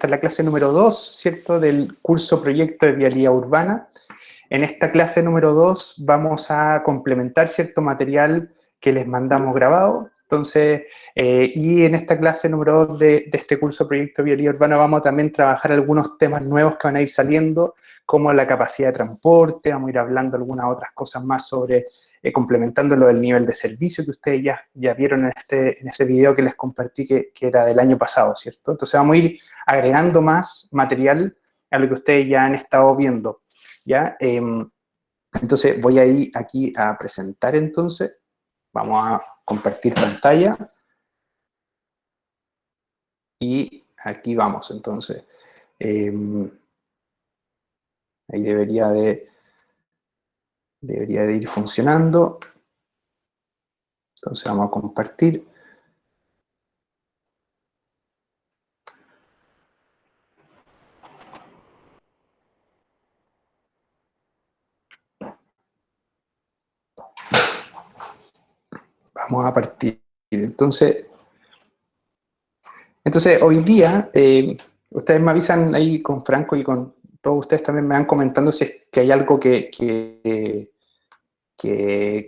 esta es la clase número 2, ¿cierto?, del curso Proyecto de Vialidad Urbana. En esta clase número 2 vamos a complementar cierto material que les mandamos grabado. Entonces, y en esta clase número 2 de este curso Proyecto de Vialidad Urbana vamos a también trabajar algunos temas nuevos que van a ir saliendo, como la capacidad de transporte, vamos a ir hablando algunas otras cosas más sobre, complementando lo del nivel de servicio que ustedes ya vieron en ese video que les compartí que era del año pasado, ¿cierto? Entonces vamos a ir agregando más material a lo que ustedes ya han estado viendo, ¿ya? Entonces voy a ir aquí a presentar entonces, vamos a compartir pantalla, y aquí vamos entonces. Ahí debería de ir funcionando. Entonces vamos a compartir. Vamos a partir. Entonces hoy día, ustedes me avisan ahí con Franco y con todos ustedes también me van comentando si es que hay algo que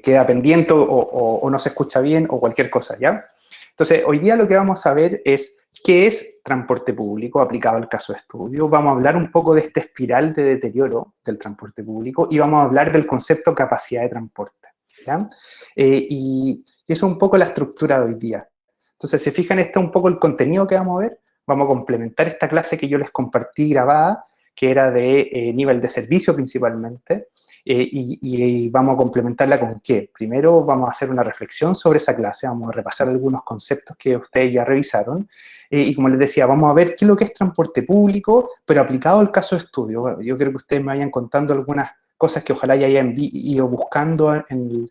queda pendiente o no se escucha bien o cualquier cosa, ¿ya? Entonces, hoy día lo que vamos a ver es qué es transporte público aplicado al caso de estudio. Vamos a hablar un poco de esta espiral de deterioro del transporte público y vamos a hablar del concepto capacidad de transporte, ¿ya? Y eso es un poco la estructura de hoy día. Entonces, si fijan, este es un poco el contenido que vamos a ver. Vamos a complementar esta clase que yo les compartí grabada, que era de nivel de servicio principalmente, y vamos a complementarla con qué. Primero vamos a hacer una reflexión sobre esa clase, vamos a repasar algunos conceptos que ustedes ya revisaron, y como les decía, vamos a ver qué es lo que es transporte público, pero aplicado al caso de estudio. Bueno, yo creo que ustedes me vayan contando algunas cosas que ojalá ya hayan ido buscando en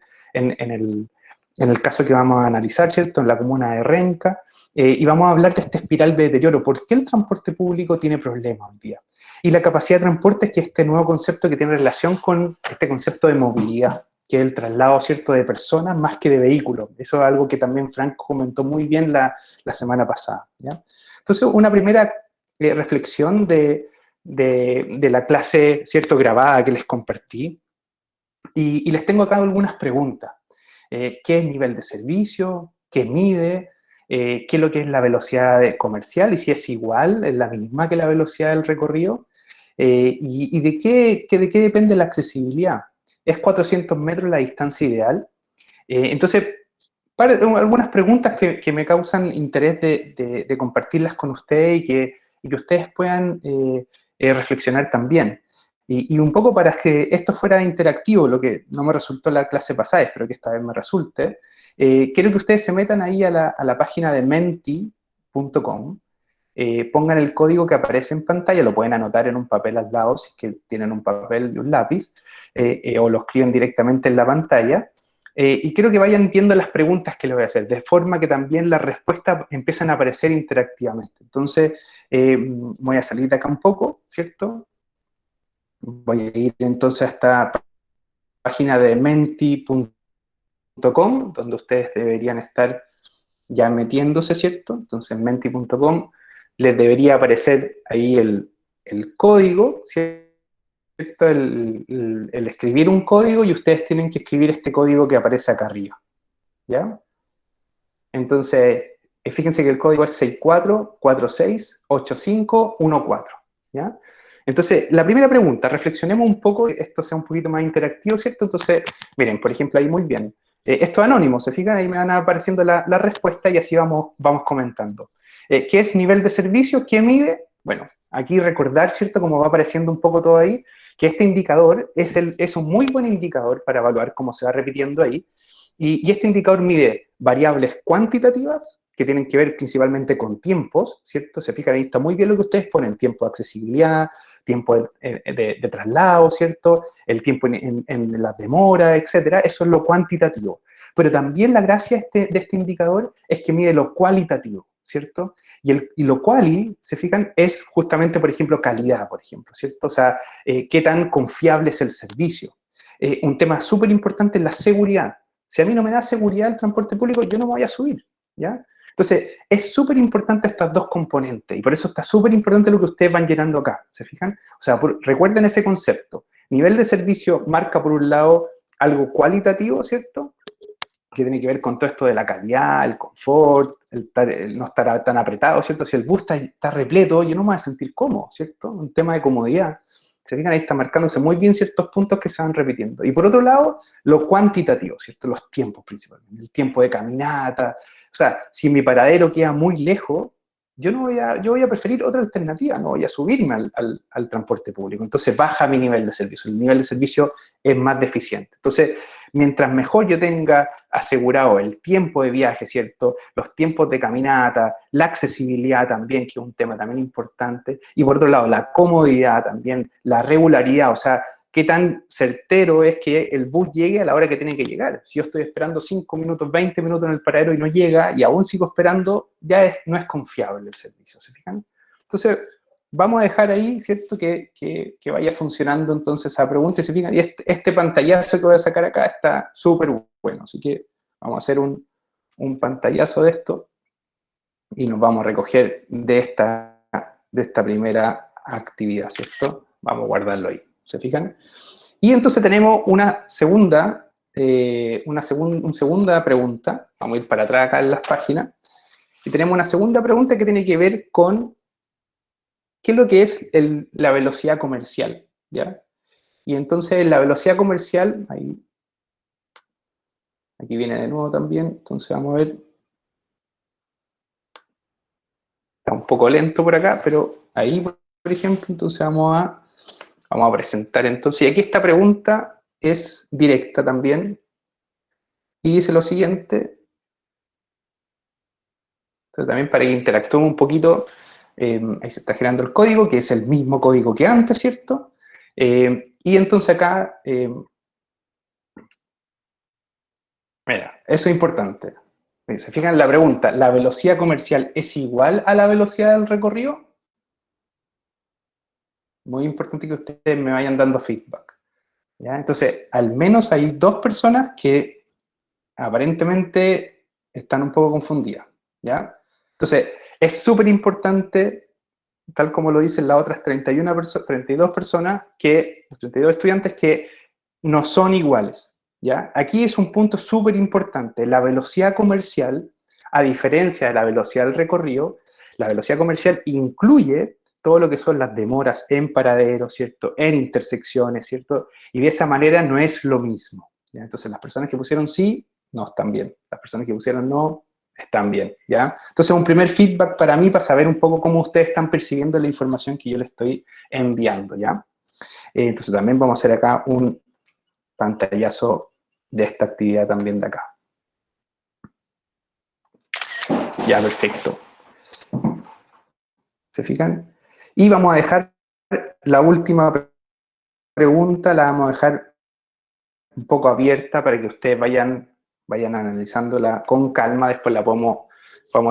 el caso que vamos a analizar, ¿cierto?, en la comuna de Renca, y vamos a hablar de esta espiral de deterioro. ¿Por qué el transporte público tiene problemas hoy día? Y la capacidad de transporte es que este nuevo concepto que tiene relación con este concepto de movilidad, que es el traslado, ¿cierto?, de personas más que de vehículos. Eso es algo que también Franco comentó muy bien la semana pasada, ¿ya? Entonces, una primera reflexión de la clase, ¿cierto?, grabada que les compartí, y les tengo acá algunas preguntas. ¿Qué es nivel de servicio? ¿Qué mide? ¿Qué es lo que es la velocidad comercial? Y si es igual, es la misma que la velocidad del recorrido. ¿Y de qué depende la accesibilidad? ¿Es 400 metros la distancia ideal? Entonces, algunas preguntas que me causan interés de compartirlas con ustedes y que ustedes puedan reflexionar también. Y un poco para que esto fuera interactivo, lo que no me resultó la clase pasada, espero que esta vez me resulte, quiero que ustedes se metan ahí a la página de menti.com, pongan el código que aparece en pantalla, lo pueden anotar en un papel al lado, si es que tienen un papel y un lápiz, o lo escriben directamente en la pantalla, y quiero que vayan viendo las preguntas que les voy a hacer, de forma que también las respuestas empiezan a aparecer interactivamente. Entonces, voy a salir de acá un poco, ¿cierto? Voy a ir entonces a esta página de menti.com, donde ustedes deberían estar ya metiéndose, ¿cierto? Entonces en menti.com les debería aparecer ahí el código, ¿cierto? El escribir un código, y ustedes tienen que escribir este código que aparece acá arriba, ¿ya? Entonces, fíjense que el código es 64468514, ¿ya? Entonces, la primera pregunta, reflexionemos un poco, esto sea un poquito más interactivo, ¿cierto? Entonces, miren, por ejemplo, ahí muy bien. Esto es anónimo, ¿se fijan? Ahí me van apareciendo la respuesta y así vamos comentando. ¿Qué es nivel de servicio? ¿Qué mide? Bueno, aquí recordar, ¿cierto? Como va apareciendo un poco todo ahí, que este indicador es un muy buen indicador para evaluar cómo se va repitiendo ahí. Y este indicador mide variables cuantitativas, que tienen que ver principalmente con tiempos, ¿cierto? Se fijan ahí, está muy bien lo que ustedes ponen: tiempo de accesibilidad, tiempo de traslado, ¿cierto? El tiempo en la demora, etcétera. Eso es lo cuantitativo. Pero también la gracia de este indicador es que mide lo cualitativo, ¿cierto? Y lo quali, se fijan, es justamente, por ejemplo, calidad, por ejemplo, ¿cierto? O sea, qué tan confiable es el servicio. Un tema súper importante es la seguridad. Si a mí no me da seguridad el transporte público, yo no me voy a subir, ¿ya? Entonces, es súper importante estas dos componentes, y por eso está súper importante lo que ustedes van llenando acá, ¿se fijan? O sea, recuerden ese concepto. Nivel de servicio marca, por un lado, algo cualitativo, ¿cierto?, que tiene que ver con todo esto de la calidad, el confort, el no estar tan apretado, ¿cierto? Si el bus está repleto, yo no me voy a sentir cómodo, ¿cierto? Un tema de comodidad. Se fijan, ahí está marcándose muy bien ciertos puntos que se van repitiendo. Y por otro lado, lo cuantitativo, ¿cierto? Los tiempos principalmente, el tiempo de caminata. O sea, si mi paradero queda muy lejos, yo voy a preferir otra alternativa, no voy a subirme al transporte público. Entonces baja mi nivel de servicio, el nivel de servicio es más deficiente. Entonces, mientras mejor yo tenga asegurado el tiempo de viaje, ¿cierto?, los tiempos de caminata, la accesibilidad también, que es un tema también importante, y por otro lado, la comodidad también, la regularidad, o sea, qué tan certero es que el bus llegue a la hora que tiene que llegar. Si yo estoy esperando 5 minutos, 20 minutos en el paradero y no llega, y aún sigo esperando, ya no es confiable el servicio, ¿se fijan? Entonces, vamos a dejar ahí, ¿cierto?, que vaya funcionando entonces esa pregunta, y se fijan, y este pantallazo que voy a sacar acá está súper bueno, así que vamos a hacer un pantallazo de esto, y nos vamos a recoger de esta primera actividad, ¿cierto? Vamos a guardarlo ahí, ¿se fijan? Y entonces tenemos una segunda pregunta, vamos a ir para atrás acá en las páginas, y tenemos una segunda pregunta que tiene que ver con qué es lo que es la velocidad comercial, ¿ya? Y entonces la velocidad comercial, aquí viene de nuevo también, entonces vamos a ver, está un poco lento por acá, pero ahí, por ejemplo, entonces vamos a presentar entonces, y aquí esta pregunta es directa también, y dice lo siguiente, entonces también para que interactuemos un poquito, ahí se está generando el código, que es el mismo código que antes, ¿cierto? Y entonces acá, mira, eso es importante. ¿Se fijan la pregunta? ¿La velocidad comercial es igual a la velocidad del recorrido? Muy importante que ustedes me vayan dando feedback, ¿ya? Entonces, al menos hay dos personas que aparentemente están un poco confundidas, ¿ya? Entonces, es súper importante, tal como lo dicen las otras 32 personas, los 32 estudiantes que no son iguales, ¿ya? Aquí es un punto súper importante. La velocidad comercial, a diferencia de la velocidad del recorrido, la velocidad comercial incluye todo lo que son las demoras en paraderos, ¿cierto?, en intersecciones, ¿cierto? Y de esa manera no es lo mismo, ¿ya? Entonces, las personas que pusieron sí, no están bien. Las personas que pusieron no, están bien, ¿ya? Entonces, un primer feedback para mí, para saber un poco cómo ustedes están percibiendo la información que yo les estoy enviando, ¿ya? Entonces, también vamos a hacer acá un pantallazo de esta actividad también de acá. Ya, perfecto. ¿Se fijan? Y vamos a dejar la última pregunta, la vamos a dejar un poco abierta para que ustedes vayan analizándola con calma, después la podemos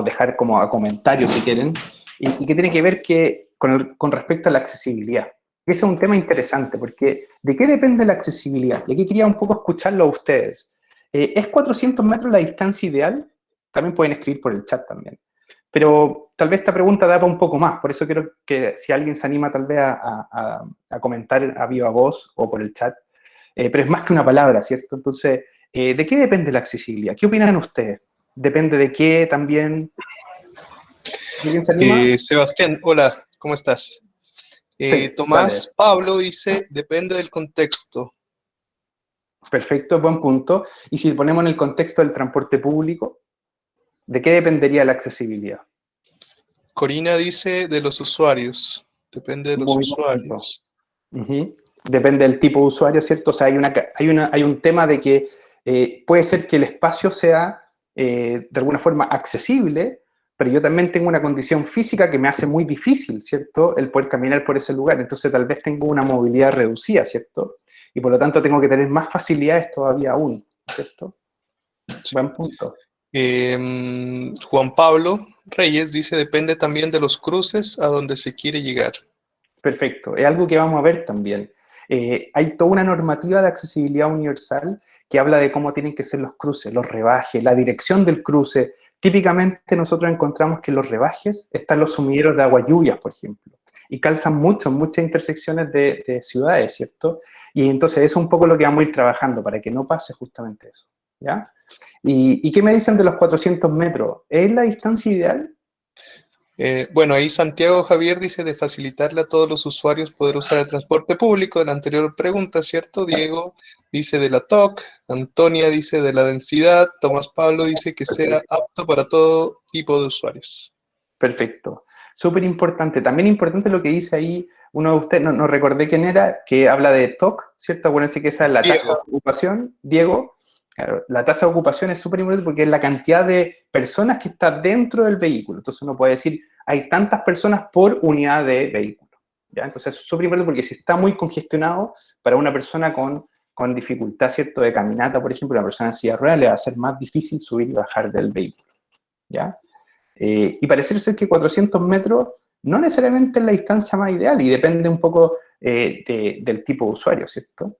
dejar como a comentarios si quieren, y que tiene que ver con respecto a la accesibilidad. Ese es un tema interesante, porque ¿de qué depende la accesibilidad? Y aquí quería un poco escucharlo a ustedes. ¿Es 400 metros la distancia ideal? También pueden escribir por el chat también. Pero tal vez esta pregunta da para un poco más, por eso quiero que si alguien se anima tal vez a comentar a viva voz o por el chat, pero es más que una palabra, ¿cierto? Entonces, ¿de qué depende la accesibilidad? ¿Qué opinan ustedes? ¿Depende de qué también? ¿Alguien se anima? Sebastián, hola, ¿cómo estás? Sí, dale. Tomás Pablo dice, depende del contexto. Perfecto, buen punto. Y si ponemos en el contexto del transporte público, ¿de qué dependería la accesibilidad? Corina dice, de los usuarios. Depende de los Muy buen punto. usuarios. Depende del tipo de usuario, ¿cierto? O sea, hay un tema de que puede ser que el espacio sea de alguna forma accesible, pero yo también tengo una condición física que me hace muy difícil, ¿cierto?, el poder caminar por ese lugar. Entonces tal vez tengo una movilidad reducida, ¿cierto? Y por lo tanto tengo que tener más facilidades todavía aún, ¿cierto? Buen punto. Juan Pablo Reyes dice, depende también de los cruces a donde se quiere llegar. Perfecto, es algo que vamos a ver también. Hay toda una normativa de accesibilidad universal que habla de cómo tienen que ser los cruces, los rebajes, la dirección del cruce, Típicamente nosotros encontramos que en los rebajes están los sumideros de agua lluvias, por ejemplo, y calzan mucho en muchas intersecciones de ciudades, ¿cierto? Y entonces eso es un poco lo que vamos a ir trabajando para que no pase justamente eso, ¿ya? ¿Y qué me dicen de los 400 metros? ¿Es la distancia ideal? Bueno, ahí Santiago Javier dice de facilitarle a todos los usuarios poder usar el transporte público. En la anterior pregunta, ¿cierto? Diego dice de la TOC, Antonia dice de la densidad, Tomás Pablo dice que sea apto para todo tipo de usuarios. Perfecto. Súper importante. También importante lo que dice ahí uno de ustedes, no recordé quién era, que habla de TOC, ¿cierto? Acuérdense que esa es la tasa de Diego. ocupación. Diego, claro, la tasa de ocupación es súper importante porque es la cantidad de personas que está dentro del vehículo. Entonces uno puede decir, hay tantas personas por unidad de vehículo, ¿ya? Entonces es súper importante porque si está muy congestionado, para una persona con dificultad, ¿cierto? De caminata, por ejemplo, una persona en silla de ruedas le va a ser más difícil subir y bajar del vehículo, ¿ya? Y parece ser que 400 metros no necesariamente es la distancia más ideal y depende un poco del tipo de usuario, ¿cierto?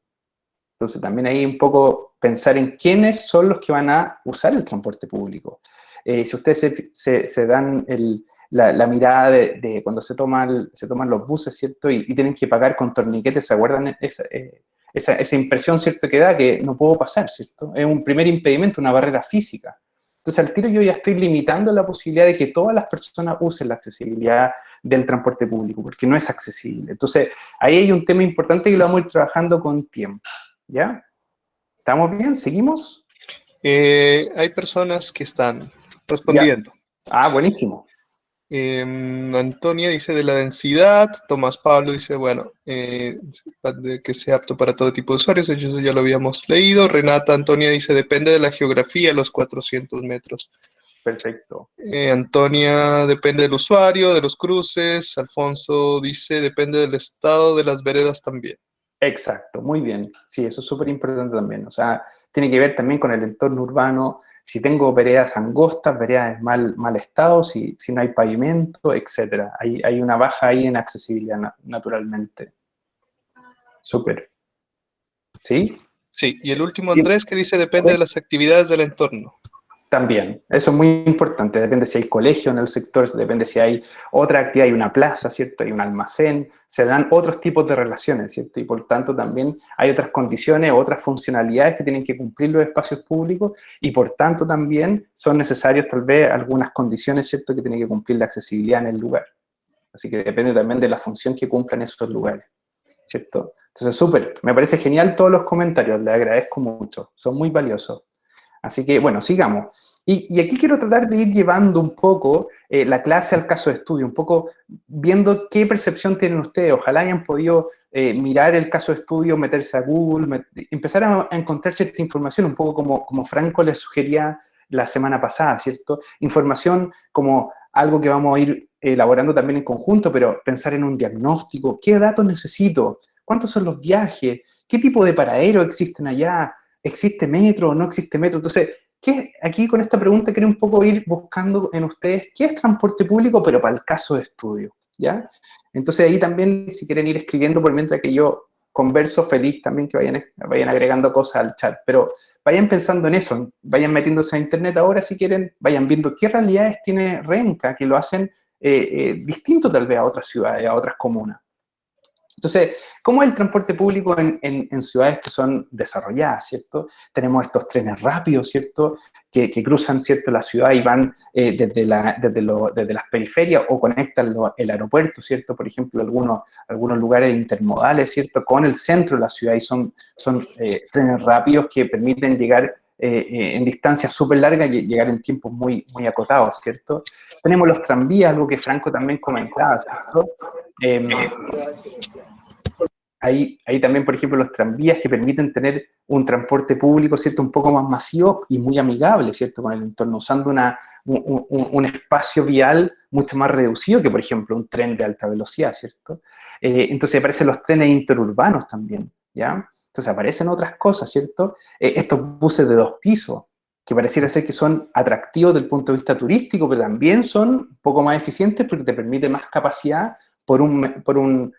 Entonces también hay un poco pensar en quiénes son los que van a usar el transporte público. Si ustedes se dan la mirada de cuando se toman los buses, ¿cierto? Y tienen que pagar con torniquetes, ¿se acuerdan esa impresión, ¿cierto? Que da que no puedo pasar, ¿cierto? Es un primer impedimento, una barrera física. Entonces, al tiro yo ya estoy limitando la posibilidad de que todas las personas usen la accesibilidad del transporte público, porque no es accesible. Entonces, ahí hay un tema importante que lo vamos a ir trabajando con tiempo, ¿ya? ¿Estamos bien? ¿Seguimos? Hay personas que están Ya. respondiendo. Ah, buenísimo. Antonia dice de la densidad, Tomás Pablo dice, bueno, de que sea apto para todo tipo de usuarios, eso ya lo habíamos leído. Renata Antonia dice, depende de la geografía, los 400 metros. Perfecto. Antonia, depende del usuario, de los cruces. Alfonso dice, depende del estado de las veredas también. Exacto, muy bien. Sí, eso es súper importante también. O sea, tiene que ver también con el entorno urbano, si tengo veredas angostas, veredas en mal estado, si no hay pavimento, etcétera. Hay una baja ahí en accesibilidad naturalmente. Súper. ¿Sí? Sí, y el último Sí. Andrés que dice, depende de las actividades del entorno. También, eso es muy importante, depende si hay colegio en el sector, depende si hay otra actividad, hay una plaza, ¿cierto? Hay un almacén, se dan otros tipos de relaciones, ¿cierto? Y por tanto también hay otras condiciones, otras funcionalidades que tienen que cumplir los espacios públicos y por tanto también son necesarios tal vez algunas condiciones, ¿cierto? Que tiene que cumplir la accesibilidad en el lugar. Así que depende también de la función que cumplan esos lugares, ¿cierto? Entonces, súper, me parece genial todos los comentarios, les agradezco mucho, son muy valiosos. Así que, bueno, sigamos. Y aquí quiero tratar de ir llevando un poco la clase al caso de estudio, un poco viendo qué percepción tienen ustedes. Ojalá hayan podido mirar el caso de estudio, meterse a Google, empezar a encontrar cierta información, un poco como Franco les sugería la semana pasada, ¿cierto? Información como algo que vamos a ir elaborando también en conjunto, pero pensar en un diagnóstico. ¿Qué datos necesito? ¿Cuántos son los viajes? ¿Qué tipo de paraderos existen allá? ¿Existe metro o no existe metro? Entonces, aquí con esta pregunta quiero un poco ir buscando en ustedes qué es transporte público, pero para el caso de estudio, ¿ya? Entonces ahí también, si quieren ir escribiendo por mientras que yo converso, feliz también que vayan agregando cosas al chat, pero vayan pensando en eso, vayan metiéndose a internet ahora si quieren, vayan viendo qué realidades tiene Renca que lo hacen distinto tal vez a otras ciudades, a otras comunas. Entonces, ¿cómo es el transporte público en ciudades que son desarrolladas, ¿cierto? Tenemos estos trenes rápidos, ¿cierto? Que cruzan, ¿cierto? La ciudad y van desde las periferias o conectan el aeropuerto, ¿cierto? Por ejemplo, algunos lugares intermodales, ¿cierto? Con el centro de la ciudad y son trenes rápidos que permiten llegar en distancias súper largas y llegar en tiempos muy, muy acotados, ¿cierto? Tenemos los tranvías, algo que Franco también comentaba, ¿cierto? Hay también, por ejemplo, los tranvías que permiten tener un transporte público, ¿cierto?, un poco más masivo y muy amigable, ¿cierto?, con el entorno, usando un espacio vial mucho más reducido que, por ejemplo, un tren de alta velocidad, ¿cierto? Entonces aparecen los trenes interurbanos también, ¿ya? Entonces aparecen otras cosas, ¿cierto? Estos buses de 2 pisos, que pareciera ser que son atractivos desde el punto de vista turístico, pero también son un poco más eficientes porque te permite más capacidad por un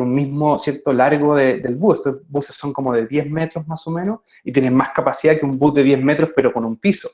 mismo cierto largo del bus. Estos buses son como de 10 metros más o menos y tienen más capacidad que un bus de 10 metros pero con un piso.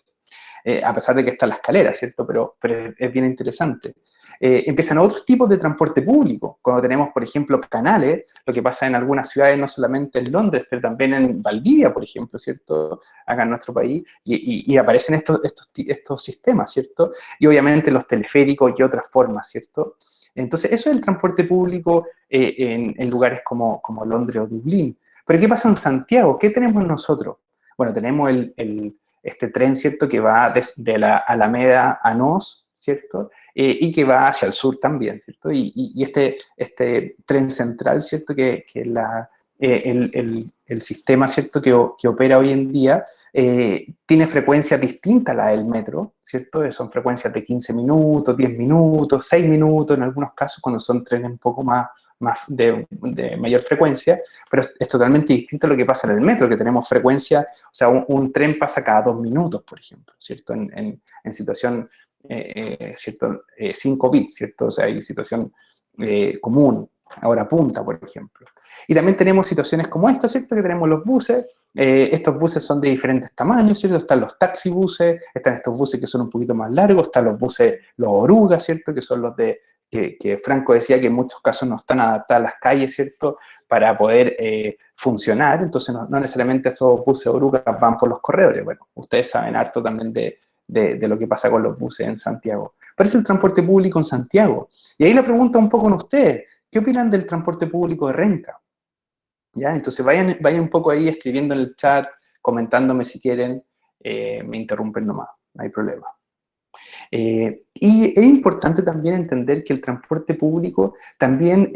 a pesar de que está la escalera, ¿cierto? Pero es bien interesante. Empiezan otros tipos de transporte público, cuando tenemos, por ejemplo, canales, lo que pasa en algunas ciudades, no solamente en Londres, pero también en Valdivia, por ejemplo, ¿cierto? Acá en nuestro país, y aparecen estos sistemas, ¿cierto? Y obviamente los teleféricos y otras formas, ¿cierto? Entonces, eso es el transporte público en lugares como Londres o Dublín. Pero ¿qué pasa en Santiago? ¿Qué tenemos nosotros? Bueno, tenemos este tren, ¿cierto?, que va desde la Alameda a Nos, ¿cierto?, y que va hacia el sur también, ¿cierto? Y este tren central, ¿cierto?, que es el sistema, ¿cierto?, que opera hoy en día, tiene frecuencias distintas a la del metro, ¿cierto? Son frecuencias de 15 minutos, 10 minutos, 6 minutos en algunos casos, cuando son trenes un poco más de mayor frecuencia, pero es totalmente distinto a lo que pasa en el metro, que tenemos frecuencia, o sea, un tren pasa cada 2 minutos, por ejemplo, ¿cierto? En situación, ¿cierto? 5 bits, ¿cierto? O sea, hay situación común, hora punta, por ejemplo. Y también tenemos situaciones como esta, ¿cierto? Que tenemos los buses, estos buses son de diferentes tamaños, ¿cierto? Están los taxibuses, están estos buses que son un poquito más largos, están los buses, los orugas, ¿cierto? Que son los de que Franco decía que en muchos casos no están adaptadas a las calles, ¿cierto?, para poder funcionar, entonces no necesariamente esos buses orugas van por los corredores. Bueno, ustedes saben harto también de lo que pasa con los buses en Santiago. Pero es el transporte público en Santiago. Y ahí la pregunta un poco a ustedes, ¿qué opinan del transporte público de Renca? ¿Ya? Entonces vayan un poco ahí escribiendo en el chat, comentándome si quieren, me interrumpen nomás, no hay problema. Y es importante también entender que el transporte público también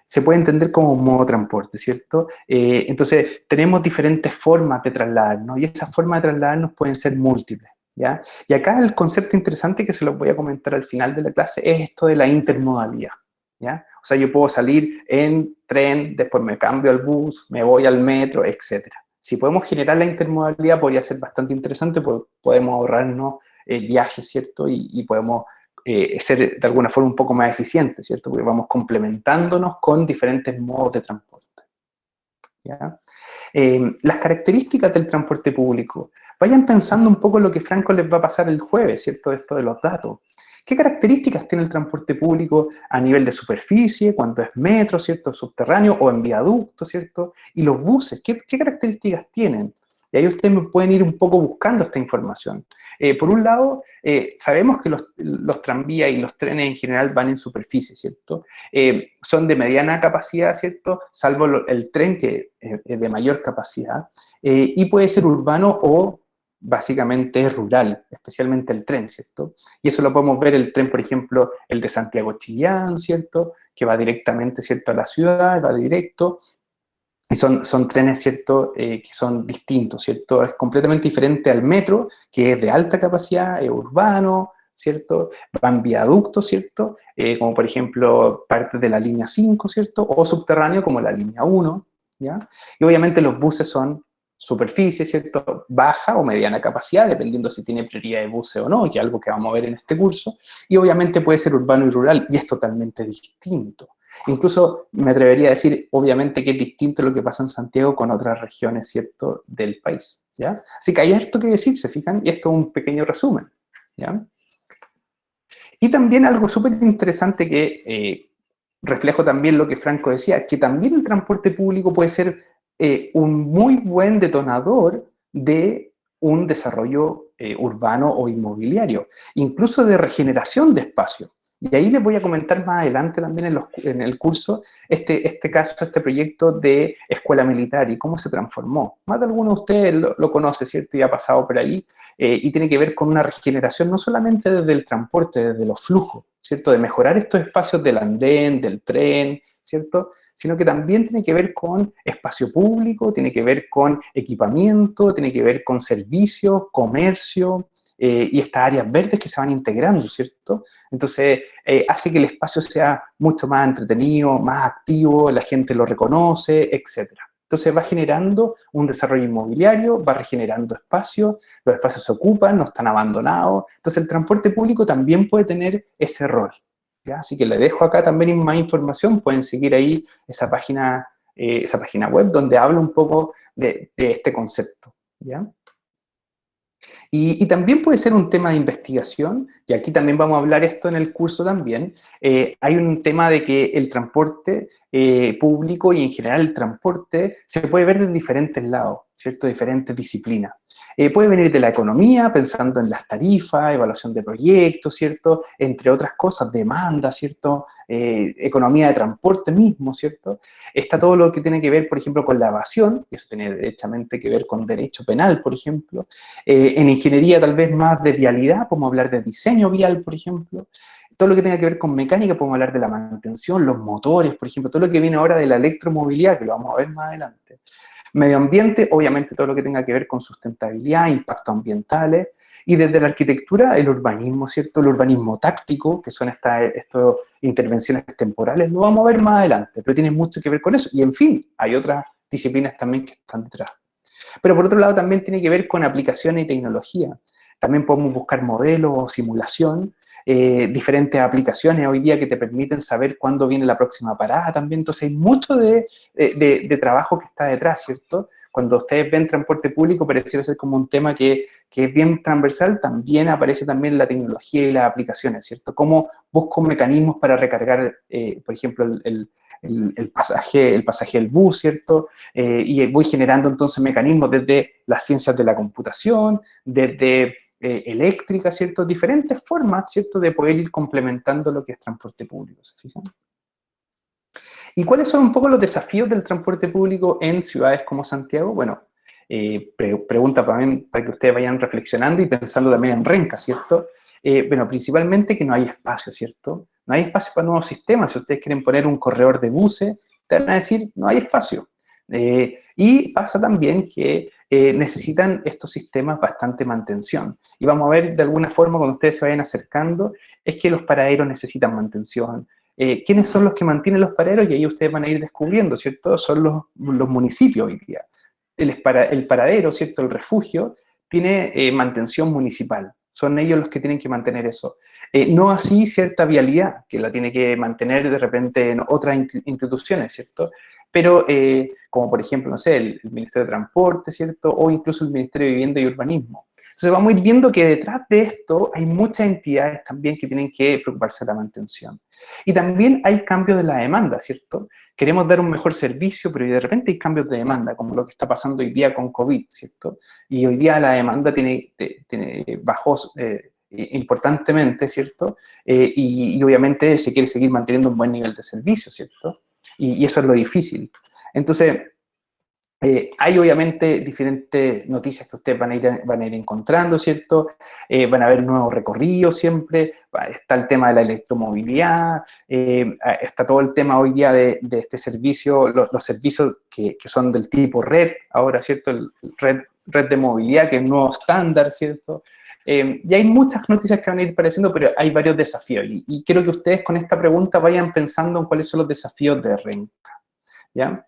se puede entender como un modo de transporte, ¿cierto? Entonces, tenemos diferentes formas de trasladarnos y esas formas de trasladarnos pueden ser múltiples, ¿ya? Y acá el concepto interesante que se los voy a comentar al final de la clase es esto de la intermodalidad, ¿ya? O sea, yo puedo salir en tren, después me cambio al bus, me voy al metro, etc. Si podemos generar la intermodalidad, podría ser bastante interesante, porque podemos ahorrarnos viajes, ¿cierto? Y podemos ser de alguna forma un poco más eficientes, ¿cierto? Porque vamos complementándonos con diferentes modos de transporte, ¿ya? Las características del transporte público. Vayan pensando un poco en lo que Franco les va a pasar el jueves, ¿cierto? Esto de los datos. ¿Qué características tiene el transporte público a nivel de superficie, cuando es metro, ¿cierto?, subterráneo o en viaducto, ¿cierto? Y los buses, ¿qué características tienen? Y ahí ustedes me pueden ir un poco buscando esta información. Por un lado, sabemos que los tranvías y los trenes en general van en superficie, ¿cierto? Son de mediana capacidad, ¿cierto? Salvo el tren que es de mayor capacidad. Y puede ser urbano o básicamente rural, especialmente el tren, ¿cierto? Y eso lo podemos ver el tren, por ejemplo, el de Santiago-Chillán, ¿cierto? Que va directamente, ¿cierto?, a la ciudad, va directo. Y son trenes, ¿cierto?, que son distintos, ¿cierto? Es completamente diferente al metro, que es de alta capacidad, es urbano, ¿cierto? Van viaductos, ¿cierto? Como por ejemplo parte de la línea 5, ¿cierto? O subterráneo como la línea 1, ¿ya? Y obviamente los buses son superficie, ¿cierto?, baja o mediana capacidad, dependiendo si tiene prioridad de buses o no, que es algo que vamos a ver en este curso. Y obviamente puede ser urbano y rural, y es totalmente distinto. Incluso me atrevería a decir, obviamente, que es distinto lo que pasa en Santiago con otras regiones, ¿cierto?, del país, ¿ya? Así que hay harto que decir, ¿se fijan? Y esto es un pequeño resumen, ¿ya? Y también algo súper interesante que reflejo también lo que Franco decía, que también el transporte público puede ser un muy buen detonador de un desarrollo urbano o inmobiliario, incluso de regeneración de espacio. Y ahí les voy a comentar más adelante también en el curso este caso, este proyecto de escuela militar y cómo se transformó. Más de alguno de ustedes lo conoce, ¿cierto? Y ha pasado por ahí, y tiene que ver con una regeneración no solamente desde el transporte, desde los flujos, ¿cierto? De mejorar estos espacios del andén, del tren, ¿cierto? Sino que también tiene que ver con espacio público, tiene que ver con equipamiento, tiene que ver con servicios, comercio, y estas áreas verdes que se van integrando, ¿cierto? Entonces, hace que el espacio sea mucho más entretenido, más activo, la gente lo reconoce, etc. Entonces va generando un desarrollo inmobiliario, va regenerando espacios, los espacios se ocupan, no están abandonados. Entonces el transporte público también puede tener ese rol, ¿ya? Así que les dejo acá también más información, pueden seguir ahí esa página web donde hablo un poco de este concepto, ¿ya? Y también puede ser un tema de investigación, y aquí también vamos a hablar esto en el curso también. Hay un tema de que el transporte público y en general el transporte se puede ver de diferentes lados, ¿cierto? Diferentes disciplinas. Puede venir de la economía, pensando en las tarifas, evaluación de proyectos, ¿cierto? Entre otras cosas, demanda, ¿cierto? Economía de transporte mismo, ¿cierto? Está todo lo que tiene que ver, por ejemplo, con la evasión, y eso tiene derechamente que ver con derecho penal, por ejemplo. En ingeniería tal vez más de vialidad, podemos hablar de diseño vial, por ejemplo. Todo lo que tenga que ver con mecánica, podemos hablar de la mantención, los motores, por ejemplo, todo lo que viene ahora de la electromovilidad, que lo vamos a ver más adelante. Medio ambiente, obviamente todo lo que tenga que ver con sustentabilidad, impactos ambientales, y desde la arquitectura, el urbanismo, ¿cierto? El urbanismo táctico, que son estas intervenciones temporales, lo vamos a ver más adelante, pero tiene mucho que ver con eso. Y en fin, hay otras disciplinas también que están detrás. Pero por otro lado también tiene que ver con aplicaciones y tecnología. También podemos buscar modelos o simulación, diferentes aplicaciones hoy día que te permiten saber cuándo viene la próxima parada también. Entonces hay mucho de trabajo que está detrás, ¿cierto? Cuando ustedes ven transporte público pareciera ser como un tema que es bien transversal, también aparece también la tecnología y las aplicaciones, ¿cierto? Cómo busco mecanismos para recargar, por ejemplo, el pasaje del bus, ¿cierto? Y voy generando entonces mecanismos desde las ciencias de la computación, desde eléctrica, ¿cierto? Diferentes formas, ¿cierto? De poder ir complementando lo que es transporte público, ¿se fijan? ¿Y cuáles son un poco los desafíos del transporte público en ciudades como Santiago? Bueno, pregunta para que ustedes vayan reflexionando y pensando también en Renca, ¿cierto? Bueno, principalmente que no hay espacio, ¿cierto? No hay espacio para nuevos sistemas. Si ustedes quieren poner un corredor de buses, te van a decir, no hay espacio. Y pasa también que necesitan estos sistemas bastante mantención. Y vamos a ver de alguna forma, cuando ustedes se vayan acercando, es que los paraderos necesitan mantención. ¿Quiénes son los que mantienen los paraderos? Y ahí ustedes van a ir descubriendo, ¿cierto? Son los municipios hoy día. El paradero, ¿cierto? El refugio, tiene mantención municipal. Son ellos los que tienen que mantener eso. No así cierta vialidad, que la tiene que mantener de repente en otras instituciones, ¿cierto? Pero, como por ejemplo, no sé, el Ministerio de Transporte, ¿cierto? O incluso el Ministerio de Vivienda y Urbanismo. Entonces vamos a ir viendo que detrás de esto hay muchas entidades también que tienen que preocuparse de la mantención. Y también hay cambios de la demanda, ¿cierto? Queremos dar un mejor servicio, pero de repente hay cambios de demanda, como lo que está pasando hoy día con COVID, ¿cierto? Y hoy día la demanda bajó importantemente, ¿cierto? Y obviamente se quiere seguir manteniendo un buen nivel de servicio, ¿cierto? Y eso es lo difícil. Entonces, hay obviamente diferentes noticias que ustedes van a ir encontrando, ¿cierto? Van a haber nuevos recorridos siempre, está el tema de la electromovilidad, está todo el tema hoy día de este servicio, los servicios que son del tipo red, ahora, ¿cierto? El red de movilidad, que es un nuevo estándar, ¿cierto? Y hay muchas noticias que van a ir apareciendo, pero hay varios desafíos, y quiero que ustedes con esta pregunta vayan pensando en cuáles son los desafíos de Renca, ¿ya?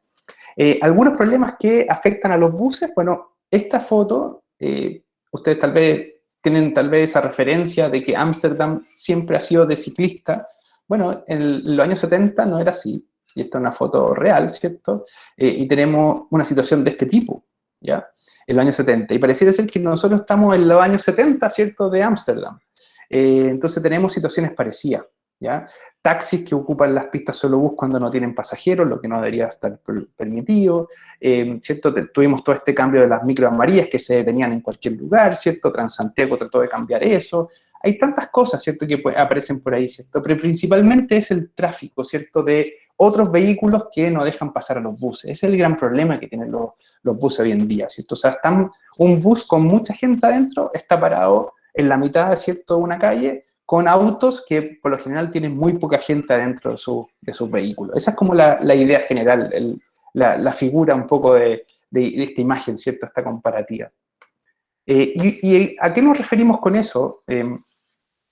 Algunos problemas que afectan a los buses, bueno, esta foto, ustedes tal vez tienen esa referencia de que Ámsterdam siempre ha sido de ciclista. Bueno, en los años 70 no era así, y esta es una foto real, ¿cierto? Y tenemos una situación de este tipo, ¿ya? En los años 70, y pareciera ser que nosotros estamos en los años 70, ¿cierto?, de Ámsterdam. Entonces tenemos situaciones parecidas, ¿ya? Taxis que ocupan las pistas solo bus cuando no tienen pasajeros, lo que no debería estar permitido, ¿cierto? Tuvimos todo este cambio de las micro amarillas que se detenían en cualquier lugar, ¿cierto? Transantiago trató de cambiar eso. Hay tantas cosas, ¿cierto?, que aparecen por ahí, ¿cierto? Pero principalmente es el tráfico, ¿cierto?, de otros vehículos que no dejan pasar a los buses. Ese es el gran problema que tienen los buses hoy en día, ¿cierto? O sea, un bus con mucha gente adentro está parado en la mitad, ¿cierto?, de una calle, con autos que por lo general tienen muy poca gente adentro de sus vehículos. Esa es como la idea general, la figura un poco de esta imagen, ¿cierto?, esta comparativa. ¿Y a qué nos referimos con eso?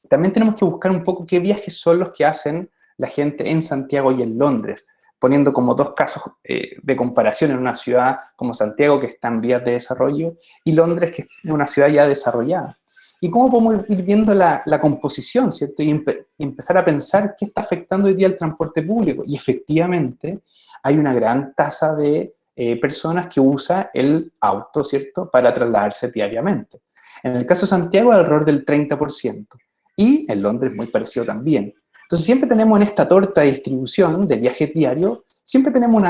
También tenemos que buscar un poco qué viajes son los que hacen la gente en Santiago y en Londres, poniendo como dos casos de comparación en una ciudad como Santiago, que está en vías de desarrollo, y Londres, que es una ciudad ya desarrollada. ¿Y cómo podemos ir viendo la composición, ¿cierto? Y empezar a pensar qué está afectando hoy día el transporte público. Y efectivamente hay una gran tasa de personas que usa el auto, ¿cierto?, para trasladarse diariamente. En el caso de Santiago, alrededor del 30%. Y en Londres muy parecido también. Entonces siempre tenemos en esta torta de distribución de viajes diarios, siempre tenemos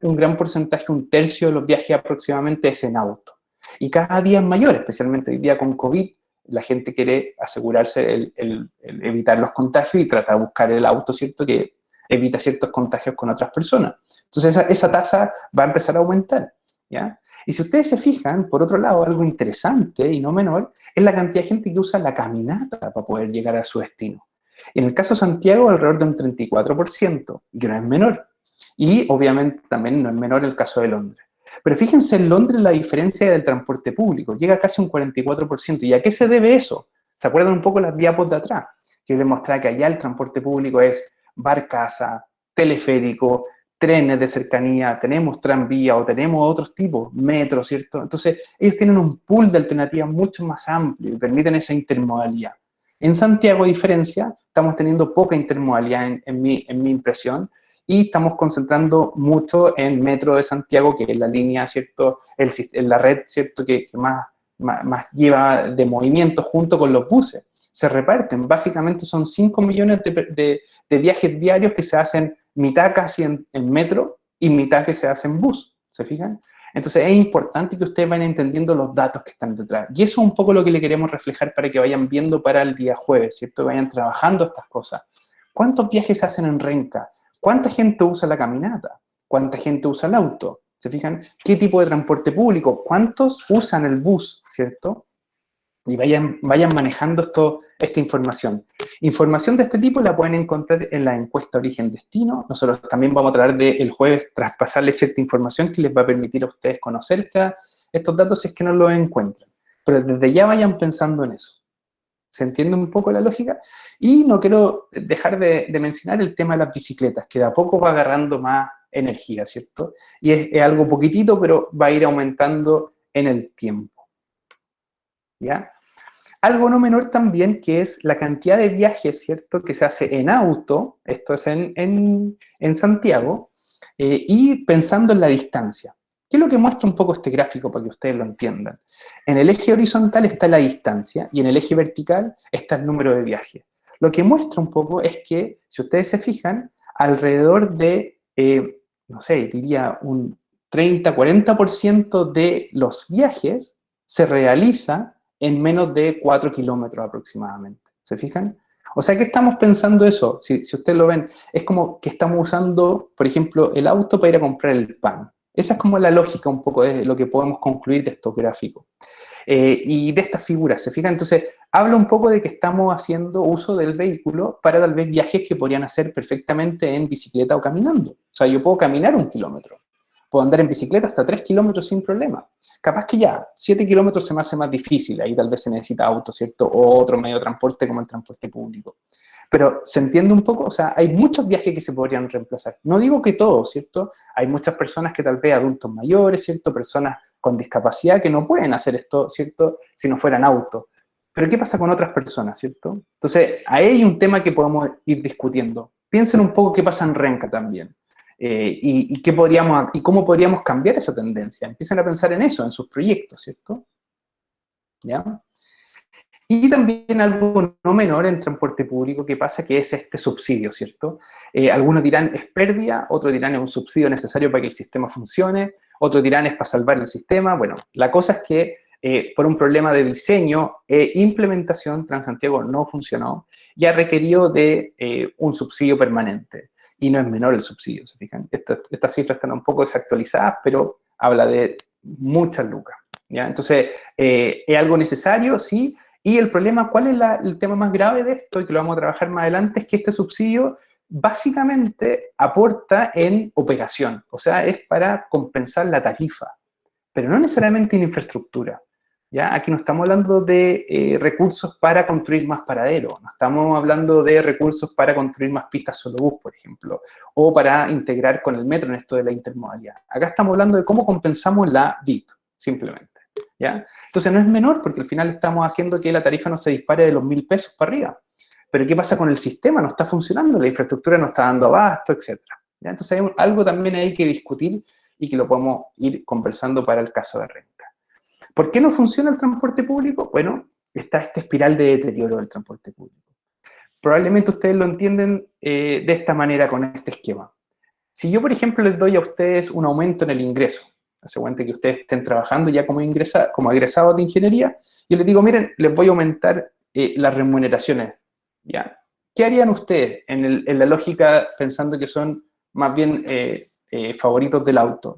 un gran porcentaje, un tercio de los viajes aproximadamente es en auto. Y cada día es mayor, especialmente hoy día con COVID, la gente quiere asegurarse el evitar los contagios y trata de buscar el auto, ¿cierto?, que evita ciertos contagios con otras personas. Entonces esa tasa va a empezar a aumentar, ¿ya? Y si ustedes se fijan, por otro lado, algo interesante y no menor, es la cantidad de gente que usa la caminata para poder llegar a su destino. En el caso de Santiago, alrededor de un 34%, y que no es menor. Y obviamente también no es menor el caso de Londres. Pero fíjense en Londres la diferencia del transporte público, llega a casi un 44%. ¿Y a qué se debe eso? ¿Se acuerdan un poco las diapos de atrás? Que yo les mostraba que allá el transporte público es barcaza, teleférico, trenes de cercanía, tenemos tranvía o tenemos otros tipos, metro, ¿cierto? Entonces, ellos tienen un pool de alternativas mucho más amplio y permiten esa intermodalidad. En Santiago, a diferencia, estamos teniendo poca intermodalidad en mi impresión, y estamos concentrando mucho en Metro de Santiago, que es la línea, ¿cierto?, la red, ¿cierto?, que más lleva de movimiento junto con los buses. Se reparten, básicamente son 5 millones de viajes diarios que se hacen mitad casi en metro y mitad que se hace en bus, ¿se fijan? Entonces es importante que ustedes vayan entendiendo los datos que están detrás. Y eso es un poco lo que le queremos reflejar para que vayan viendo para el día jueves, ¿cierto? Vayan trabajando estas cosas. ¿Cuántos viajes se hacen en Renca? ¿Cuánta gente usa la caminata? ¿Cuánta gente usa el auto? ¿Se fijan? ¿Qué tipo de transporte público? ¿Cuántos usan el bus? ¿Cierto? Y vayan manejando esta información. Información de este tipo la pueden encontrar en la encuesta Origen-Destino. Nosotros también vamos a tratar de el jueves traspasarles cierta información que les va a permitir a ustedes conocer estos datos si es que no los encuentran. Pero desde ya vayan pensando en eso. ¿Se entiende un poco la lógica? Y no quiero dejar de mencionar el tema de las bicicletas, que de a poco va agarrando más energía, ¿cierto? Y es algo poquitito, pero va a ir aumentando en el tiempo. ¿Ya? Algo no menor también, que es la cantidad de viajes, ¿cierto?, que se hace en auto, esto es en Santiago, y pensando en la distancia. ¿Qué es lo que muestra un poco este gráfico para que ustedes lo entiendan? En el eje horizontal está la distancia y en el eje vertical está el número de viajes. Lo que muestra un poco es que, si ustedes se fijan, alrededor de, no sé, diría un 30-40% de los viajes se realiza en menos de 4 kilómetros aproximadamente. ¿Se fijan? O sea, ¿qué estamos pensando eso? Si ustedes lo ven, es como que estamos usando, por ejemplo, el auto para ir a comprar el pan. Esa es como la lógica un poco de lo que podemos concluir de estos gráficos. Y de estas figuras, ¿se fijan? Entonces, habla un poco de que estamos haciendo uso del vehículo para tal vez viajes que podrían hacer perfectamente en bicicleta o caminando. O sea, yo puedo caminar 1 kilómetro. Puedo andar en bicicleta hasta 3 kilómetros sin problema. Capaz que ya, 7 kilómetros se me hace más difícil, ahí tal vez se necesita auto, ¿cierto? O otro medio de transporte como el transporte público. Pero se entiende un poco, o sea, hay muchos viajes que se podrían reemplazar. No digo que todos, ¿cierto? Hay muchas personas que tal vez adultos mayores, ¿cierto? Personas con discapacidad que no pueden hacer esto, ¿cierto? Si no fueran autos. Pero ¿qué pasa con otras personas, ¿cierto? Entonces, ahí hay un tema que podemos ir discutiendo. Piensen un poco qué pasa en Renca también. Y cómo podríamos cambiar esa tendencia. Empiecen a pensar en eso, en sus proyectos, ¿cierto? ¿Ya? Y también algo no menor en transporte público que pasa, que es este subsidio, ¿cierto? Algunos dirán es pérdida, otros dirán es un subsidio necesario para que el sistema funcione, otros dirán es para salvar el sistema. Bueno, la cosa es que por un problema de diseño e implementación, Transantiago no funcionó y ha requerido de un subsidio permanente. Y no es menor el subsidio, ¿se fijan? Estas cifras están un poco desactualizadas, pero habla de muchas lucas, ¿ya? Entonces, ¿es algo necesario? Sí. Y el problema, ¿cuál es el tema más grave de esto? Y que lo vamos a trabajar más adelante, es que este subsidio básicamente aporta en operación, o sea, es para compensar la tarifa, pero no necesariamente en infraestructura. ¿Ya? Aquí no estamos hablando de recursos para construir más paraderos, no estamos hablando de recursos para construir más pistas solo bus, por ejemplo, o para integrar con el metro en esto de la intermodalidad. Acá estamos hablando de cómo compensamos la VIP, simplemente. ¿Ya? Entonces no es menor, porque al final estamos haciendo que la tarifa no se dispare de los 1.000 pesos para arriba. Pero ¿qué pasa con el sistema? No está funcionando, la infraestructura no está dando abasto, etc. ¿Ya? Entonces hay algo también hay que discutir y que lo podemos ir conversando para el caso de Renca. ¿Por qué no funciona el transporte público? Bueno, está esta espiral de deterioro del transporte público. Probablemente ustedes lo entienden de esta manera con este esquema. Si yo, por ejemplo, les doy a ustedes un aumento en el ingreso, hace cuenta que ustedes estén trabajando ya como egresados de ingeniería, yo les digo, miren, les voy a aumentar las remuneraciones, ¿ya? ¿Qué harían ustedes en la lógica pensando que son más bien favoritos del auto?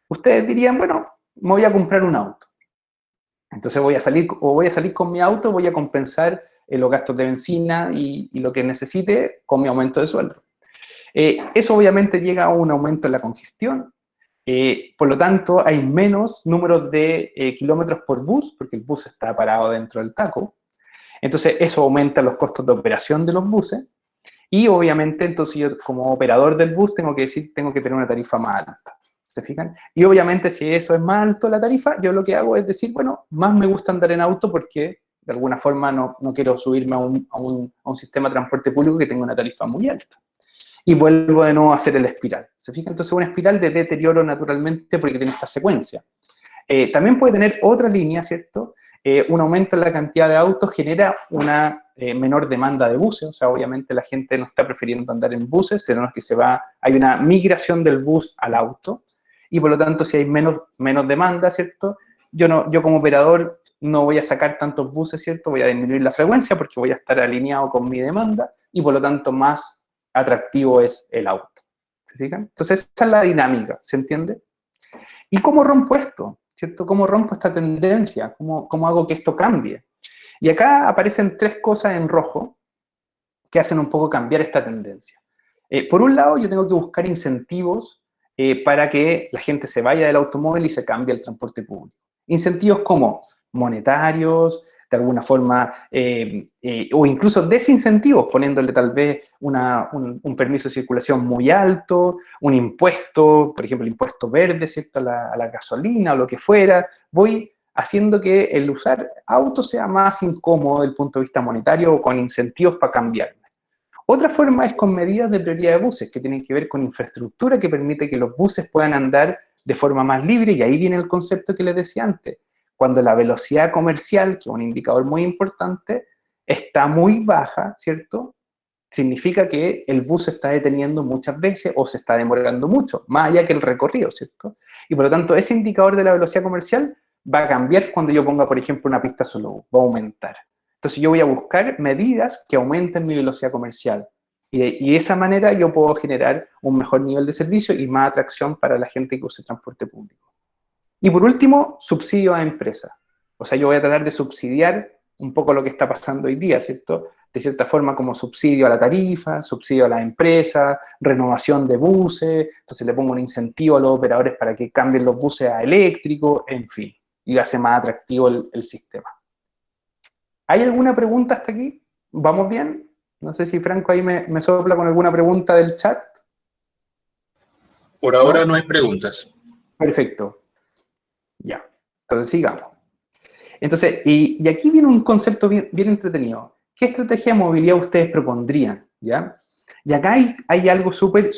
Ustedes dirían, bueno, me voy a comprar un auto. Entonces voy a salir con mi auto, voy a compensar los gastos de benzina y lo que necesite con mi aumento de sueldo. Eso obviamente llega a un aumento en la congestión, por lo tanto hay menos números de kilómetros por bus, porque el bus está parado dentro del taco, entonces eso aumenta los costos de operación de los buses, y obviamente entonces yo como operador del bus tengo que tener una tarifa más alta. ¿Se fijan? Y obviamente si eso es más alto la tarifa, yo lo que hago es decir, bueno, más me gusta andar en auto porque de alguna forma no quiero subirme a un sistema de transporte público que tenga una tarifa muy alta. Y vuelvo de nuevo a hacer el espiral. ¿Se fijan? Entonces una espiral de deterioro naturalmente porque tiene esta secuencia. También puede tener otra línea, ¿cierto? Un aumento en la cantidad de autos genera una menor demanda de buses, o sea, obviamente la gente no está prefiriendo andar en buses, sino que hay una migración del bus al auto, y por lo tanto si hay menos demanda, ¿cierto? Yo como operador no voy a sacar tantos buses, ¿cierto? Voy a disminuir la frecuencia porque voy a estar alineado con mi demanda, y por lo tanto más atractivo es el auto. ¿Se fijan? Entonces esa es la dinámica, ¿se entiende? ¿Y cómo rompo esto? ¿Cierto? ¿Cómo rompo esta tendencia? ¿Cómo hago que esto cambie? Y acá aparecen tres cosas en rojo que hacen un poco cambiar esta tendencia. Por un lado, yo tengo que buscar incentivos para que la gente se vaya del automóvil y se cambie al transporte público. Incentivos como monetarios, de alguna forma, o incluso desincentivos, poniéndole tal vez un permiso de circulación muy alto, un impuesto, por ejemplo, el impuesto verde, ¿cierto? A la gasolina o lo que fuera. Voy haciendo que el usar auto sea más incómodo desde el punto de vista monetario o con incentivos para cambiarme. Otra forma es con medidas de prioridad de buses, que tienen que ver con infraestructura que permite que los buses puedan andar de forma más libre, y ahí viene el concepto que les decía antes. Cuando la velocidad comercial, que es un indicador muy importante, está muy baja, ¿cierto? Significa que el bus se está deteniendo muchas veces o se está demorando mucho, más allá que el recorrido, ¿cierto? Y por lo tanto, ese indicador de la velocidad comercial va a cambiar cuando yo ponga, por ejemplo, una pista solo bus, va a aumentar. Entonces yo voy a buscar medidas que aumenten mi velocidad comercial. Y de esa manera yo puedo generar un mejor nivel de servicio y más atracción para la gente que use transporte público. Y por último, subsidio a empresas. O sea, yo voy a tratar de subsidiar un poco lo que está pasando hoy día, ¿cierto? De cierta forma como subsidio a la tarifa, subsidio a las empresas, renovación de buses, entonces le pongo un incentivo a los operadores para que cambien los buses a eléctricos, en fin, y hace más atractivo el sistema. ¿Hay alguna pregunta hasta aquí? ¿Vamos bien? No sé si Franco ahí me sopla con alguna pregunta del chat. Por ahora no hay preguntas. Perfecto. Ya, entonces sigamos. Entonces, y aquí viene un concepto bien entretenido. ¿Qué estrategia de movilidad ustedes propondrían? ¿Ya? Y acá hay algo súper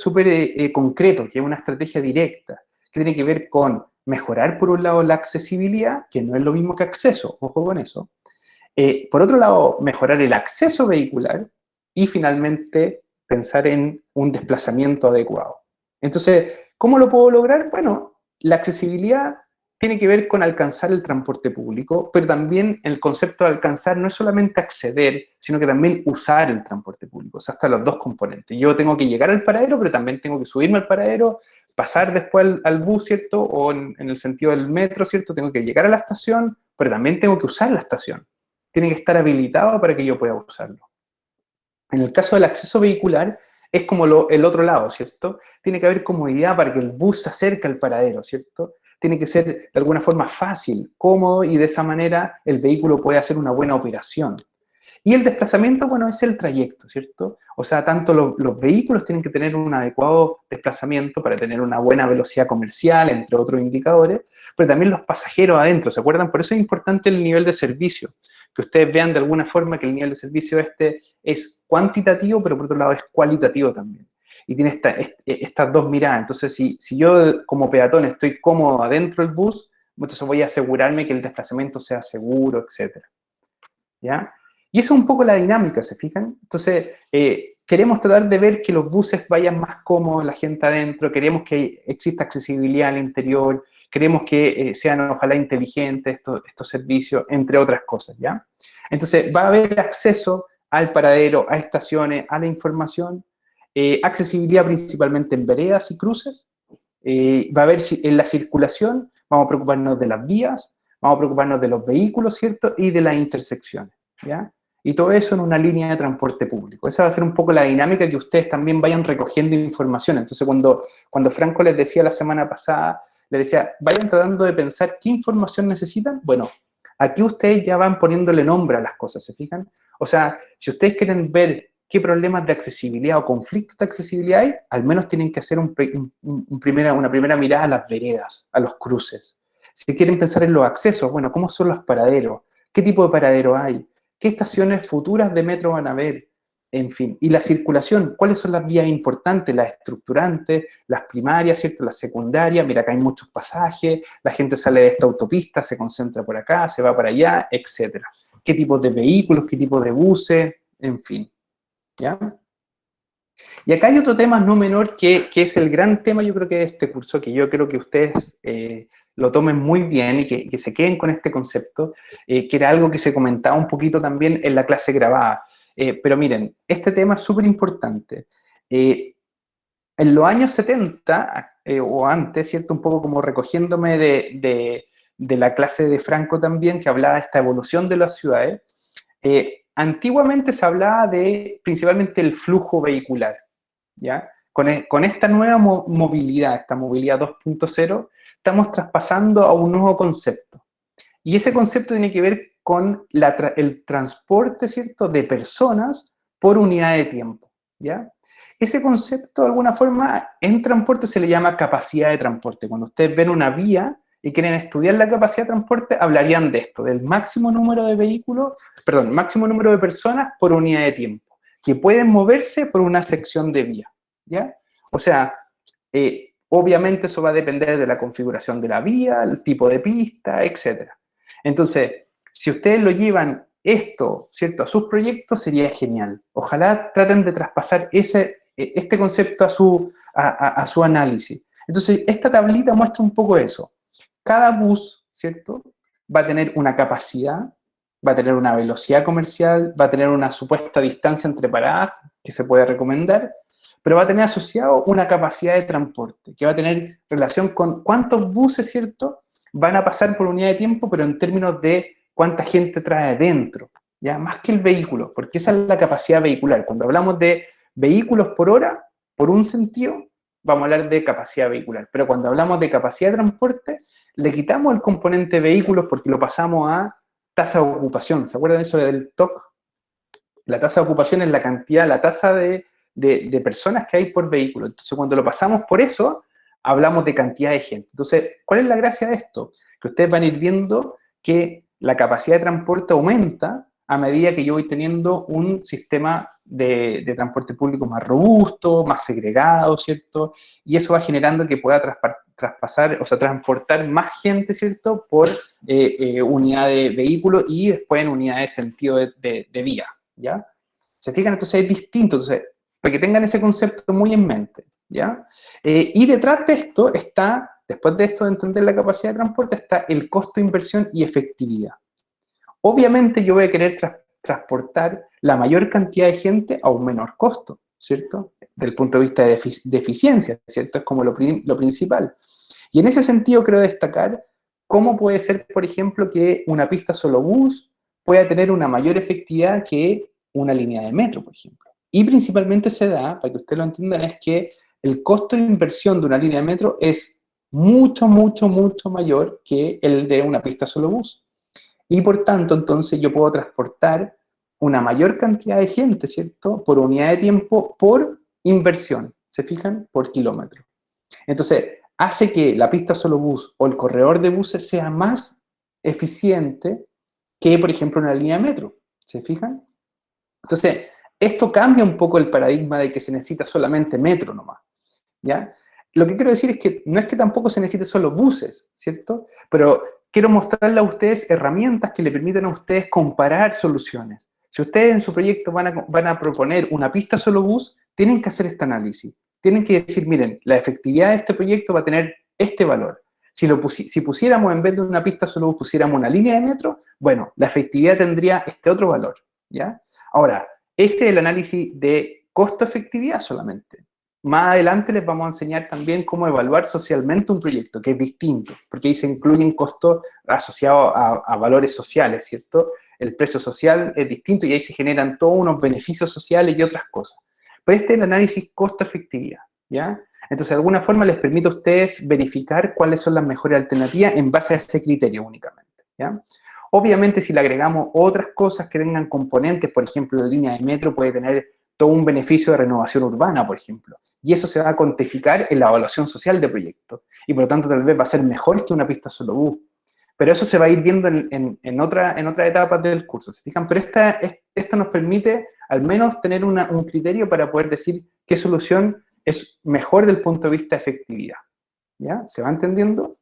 concreto, que es una estrategia directa, que tiene que ver con mejorar, por un lado, la accesibilidad, que no es lo mismo que acceso, ojo con eso. Por otro lado, mejorar el acceso vehicular y finalmente pensar en un desplazamiento adecuado. Entonces, ¿cómo lo puedo lograr? Bueno, la accesibilidad tiene que ver con alcanzar el transporte público, pero también el concepto de alcanzar no es solamente acceder, sino que también usar el transporte público. O sea, hasta los dos componentes. Yo tengo que llegar al paradero, pero también tengo que subirme al paradero, pasar después al bus, ¿cierto? O en el sentido del metro, ¿cierto? Tengo que llegar a la estación, pero también tengo que usar la estación. Tiene que estar habilitado para que yo pueda usarlo. En el caso del acceso vehicular, es como el otro lado, ¿cierto? Tiene que haber comodidad para que el bus se acerque al paradero, ¿cierto? Tiene que ser de alguna forma fácil, cómodo, y de esa manera el vehículo puede hacer una buena operación. Y el desplazamiento, bueno, es el trayecto, ¿cierto? O sea, tanto los vehículos tienen que tener un adecuado desplazamiento para tener una buena velocidad comercial, entre otros indicadores, pero también los pasajeros adentro, ¿se acuerdan? Por eso es importante el nivel de servicio, que ustedes vean de alguna forma que el nivel de servicio es cuantitativo, pero por otro lado es cualitativo también. Y tiene estas dos miradas. Entonces, si yo como peatón estoy cómodo adentro del bus, entonces voy a asegurarme que el desplazamiento sea seguro, etc. ¿Ya? Y eso es un poco la dinámica, ¿se fijan? Entonces, queremos tratar de ver que los buses vayan más cómodos, la gente adentro, queremos que exista accesibilidad al interior, queremos que sean ojalá inteligentes estos servicios, entre otras cosas, ¿ya? Entonces, va a haber acceso al paradero, a estaciones, a la información, accesibilidad principalmente en veredas y cruces, va a haber en la circulación, vamos a preocuparnos de las vías, vamos a preocuparnos de los vehículos, ¿cierto? Y de las intersecciones, ¿ya? Y todo eso en una línea de transporte público. Esa va a ser un poco la dinámica que ustedes también vayan recogiendo información. Entonces, cuando Franco les decía la semana pasada, les decía, vayan tratando de pensar qué información necesitan. Bueno, aquí ustedes ya van poniéndole nombre a las cosas, ¿se fijan? O sea, si ustedes quieren ver qué problemas de accesibilidad o conflictos de accesibilidad hay, al menos tienen que hacer una primera mirada a las veredas, a los cruces. Si quieren pensar en los accesos, bueno, ¿cómo son los paraderos? ¿Qué tipo de paradero hay? ¿Qué estaciones futuras de metro van a haber? En fin, y la circulación, ¿cuáles son las vías importantes? Las estructurantes, las primarias, ¿cierto? Las secundarias, mira, acá hay muchos pasajes, la gente sale de esta autopista, se concentra por acá, se va para allá, etc. ¿Qué tipos de vehículos? ¿Qué tipo de buses? En fin, ¿ya? Y acá hay otro tema no menor que es el gran tema, yo creo que de este curso, que yo creo que ustedes lo tomen muy bien y que se queden con este concepto, que era algo que se comentaba un poquito también en la clase grabada. Pero miren, este tema es súper importante. En los años 70, o antes, ¿cierto? Un poco como recogiéndome de la clase de Franco también, que hablaba de esta evolución de las ciudades, antiguamente se hablaba de principalmente el flujo vehicular, ¿ya? Con esta nueva movilidad, esta movilidad 2.0, estamos traspasando a un nuevo concepto. Y ese concepto tiene que ver con el transporte, ¿cierto?, de personas por unidad de tiempo, ¿ya? Ese concepto, de alguna forma, en transporte se le llama capacidad de transporte. Cuando ustedes ven una vía y quieren estudiar la capacidad de transporte, hablarían de esto, del máximo número de vehículos, perdón, máximo número de personas por unidad de tiempo, que pueden moverse por una sección de vía, ¿ya? O sea, obviamente eso va a depender de la configuración de la vía, el tipo de pista, etc. Entonces, si ustedes lo llevan esto, ¿cierto?, a sus proyectos, sería genial. Ojalá traten de traspasar este concepto a su análisis. Entonces, esta tablita muestra un poco eso. Cada bus, ¿cierto?, va a tener una capacidad, va a tener una velocidad comercial, va a tener una supuesta distancia entre paradas que se puede recomendar, pero va a tener asociado una capacidad de transporte, que va a tener relación con cuántos buses, ¿cierto?, van a pasar por unidad de tiempo, pero en términos de cuánta gente trae dentro, ¿ya? Más que el vehículo, porque esa es la capacidad vehicular. Cuando hablamos de vehículos por hora, por un sentido, vamos a hablar de capacidad vehicular. Pero cuando hablamos de capacidad de transporte, le quitamos el componente vehículos porque lo pasamos a tasa de ocupación. ¿Se acuerdan de eso del TOC? La tasa de ocupación es la cantidad, la tasa de personas que hay por vehículo. Entonces, cuando lo pasamos por eso, hablamos de cantidad de gente. Entonces, ¿cuál es la gracia de esto? Que ustedes van a ir viendo que la capacidad de transporte aumenta a medida que yo voy teniendo un sistema de transporte público más robusto, más segregado, ¿cierto? Y eso va generando que pueda traspasar, o sea, transportar más gente, ¿cierto?, por unidad de vehículo y después en unidad de sentido de vía, ¿ya? ¿Se fijan? Entonces es distinto. Entonces, para que tengan ese concepto muy en mente, ¿ya? Y detrás de esto está, después de esto de entender la capacidad de transporte, está el costo de inversión y efectividad. Obviamente yo voy a querer transportar la mayor cantidad de gente a un menor costo, ¿cierto? Del punto de vista de eficiencia, ¿cierto? Es como lo principal. Y en ese sentido quiero destacar cómo puede ser, por ejemplo, que una pista solo bus pueda tener una mayor efectividad que una línea de metro, por ejemplo. Y principalmente se da, para que ustedes lo entiendan, es que el costo de inversión de una línea de metro es mucho, mucho, mucho mayor que el de una pista solo bus. Y por tanto, entonces, yo puedo transportar una mayor cantidad de gente, ¿cierto?, por unidad de tiempo, por inversión, ¿se fijan?, por kilómetro. Entonces, hace que la pista solo bus o el corredor de buses sea más eficiente que, por ejemplo, una línea de metro, ¿se fijan? Entonces, esto cambia un poco el paradigma de que se necesita solamente metro nomás, ¿ya? lo que quiero decir es que no es que tampoco se necesite solo buses, ¿cierto? Pero quiero mostrarle a ustedes herramientas que le permitan a ustedes comparar soluciones. Si ustedes en su proyecto van a proponer una pista solo bus, tienen que hacer este análisis. Tienen que decir, miren, la efectividad de este proyecto va a tener este valor. Si pusiéramos, en vez de una pista solo bus, pusiéramos una línea de metro, bueno, la efectividad tendría este otro valor, ¿ya? Ahora, ese es el análisis de costo-efectividad solamente. Más adelante les vamos a enseñar también cómo evaluar socialmente un proyecto, que es distinto, porque ahí se incluyen costos asociados a valores sociales, ¿cierto? El precio social es distinto y ahí se generan todos unos beneficios sociales y otras cosas. Pero este es el análisis costo-efectividad, ¿ya? Entonces, de alguna forma les permite a ustedes verificar cuáles son las mejores alternativas en base a ese criterio únicamente, ¿ya? Obviamente, si le agregamos otras cosas que tengan componentes, por ejemplo, la línea de metro puede tener todo un beneficio de renovación urbana, por ejemplo, y eso se va a cuantificar en la evaluación social de proyectos, y por lo tanto tal vez va a ser mejor que una pista solo bus. Pero eso se va a ir viendo en otras etapas del curso, ¿se fijan? Pero esto nos permite al menos tener un criterio para poder decir qué solución es mejor del punto de vista de efectividad, ¿ya? ¿Se va entendiendo?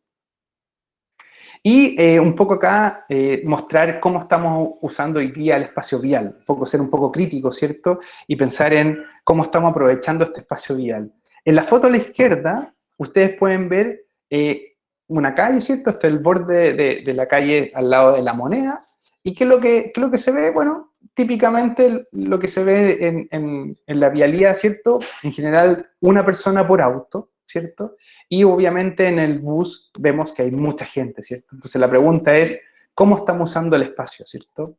Y un poco acá mostrar cómo estamos usando hoy día el espacio vial, ser un poco crítico, ¿cierto? Y pensar en cómo estamos aprovechando este espacio vial. En la foto a la izquierda, ustedes pueden ver una calle, ¿cierto? Este es el borde de la calle al lado de la Moneda. ¿Y qué es lo que se ve? Bueno, típicamente lo que se ve en la vialidad, ¿cierto? En general, una persona por auto, ¿cierto? Y obviamente en el bus vemos que hay mucha gente, ¿cierto? Entonces la pregunta es, ¿cómo estamos usando el espacio, ¿cierto?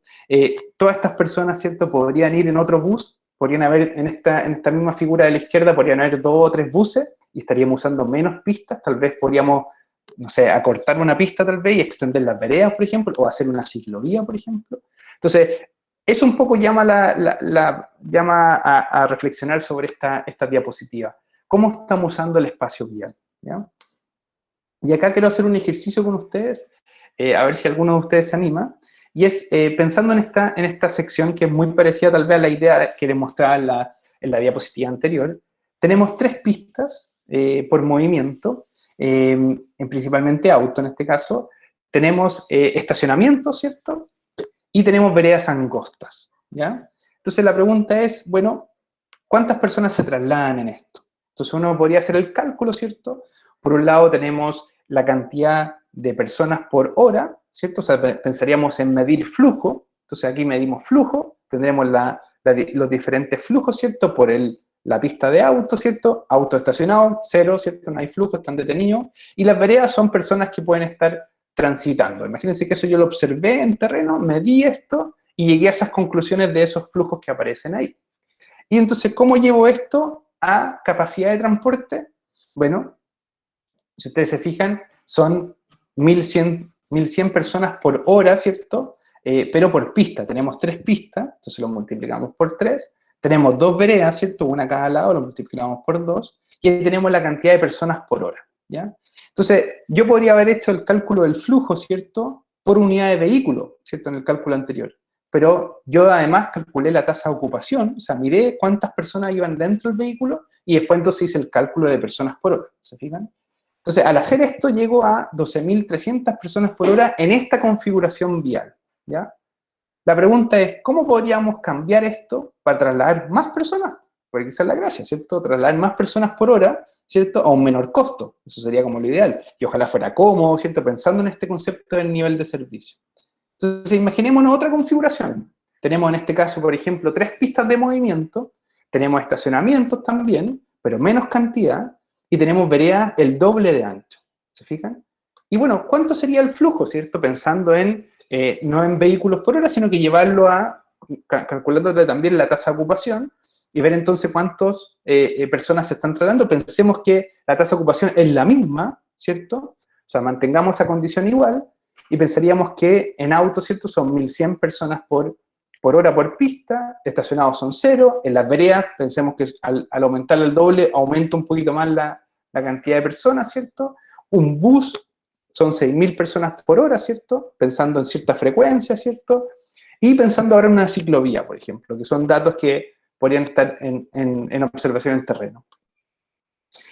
Todas estas personas, ¿cierto? Podrían ir en otro bus, podrían haber, en esta misma figura de la izquierda, podrían haber 2 o 3 buses y estaríamos usando menos pistas, tal vez podríamos, no sé, acortar una pista tal vez y extender las veredas, por ejemplo, o hacer una ciclovía, por ejemplo. Entonces, eso un poco llama a reflexionar sobre esta diapositiva. ¿Cómo estamos usando el espacio vial? ¿Ya? Y acá quiero hacer un ejercicio con ustedes, a ver si alguno de ustedes se anima, y es pensando en esta sección que es muy parecida tal vez a la idea que les mostraba en la diapositiva anterior. Tenemos 3 pistas por movimiento, principalmente auto en este caso. Tenemos estacionamiento, ¿cierto? Y tenemos veredas angostas, ¿ya? Entonces la pregunta es, bueno, ¿cuántas personas se trasladan en esto? Entonces uno podría hacer el cálculo, ¿cierto? Por un lado tenemos la cantidad de personas por hora, ¿cierto? O sea, pensaríamos en medir flujo. Entonces aquí medimos flujo, tendremos los diferentes flujos, ¿cierto? Por la pista de auto, ¿cierto? Auto estacionado, 0, ¿cierto? No hay flujo, están detenidos. Y las veredas son personas que pueden estar transitando. Imagínense que eso yo lo observé en terreno, medí esto y llegué a esas conclusiones de esos flujos que aparecen ahí. Y entonces, ¿cómo llevo esto a capacidad de transporte? Bueno, si ustedes se fijan, son 1.100 personas por hora, ¿cierto? Pero por pista. Tenemos 3 pistas, entonces lo multiplicamos por 3. Tenemos 2 veredas, ¿cierto? Una a cada lado, lo multiplicamos por 2. Y ahí tenemos la cantidad de personas por hora, ¿ya? Entonces, yo podría haber hecho el cálculo del flujo, ¿cierto? Por unidad de vehículo, ¿cierto? En el cálculo anterior. Pero yo además calculé la tasa de ocupación, o sea, miré cuántas personas iban dentro del vehículo y después entonces hice el cálculo de personas por hora, ¿se fijan? Entonces, al hacer esto, llego a 12.300 personas por hora en esta configuración vial, ¿ya? La pregunta es, ¿cómo podríamos cambiar esto para trasladar más personas? Porque esa es la gracia, ¿cierto? Trasladar más personas por hora, ¿cierto? A un menor costo. Eso sería como lo ideal. Y ojalá fuera cómodo, ¿cierto? Pensando en este concepto del nivel de servicio. Entonces, imaginémonos otra configuración. Tenemos en este caso, por ejemplo, 3 pistas de movimiento, tenemos estacionamientos también, pero menos cantidad, y tenemos veredas el doble de ancho. ¿Se fijan? Y bueno, ¿cuánto sería el flujo, cierto? Pensando no en vehículos por hora, sino que llevarlo calculándole también la tasa de ocupación, y ver entonces cuántas personas se están tratando. Pensemos que la tasa de ocupación es la misma, ¿cierto? O sea, mantengamos esa condición igual, y pensaríamos que en auto, ¿cierto? Son 1.100 personas por hora por pista, estacionados son 0, en las veredas, pensemos que al aumentar el doble, aumenta un poquito más la cantidad de personas, ¿cierto? Un bus son 6.000 personas por hora, ¿cierto? Pensando en cierta frecuencia, ¿cierto? Y pensando ahora en una ciclovía, por ejemplo, que son datos que podrían estar en observación en terreno.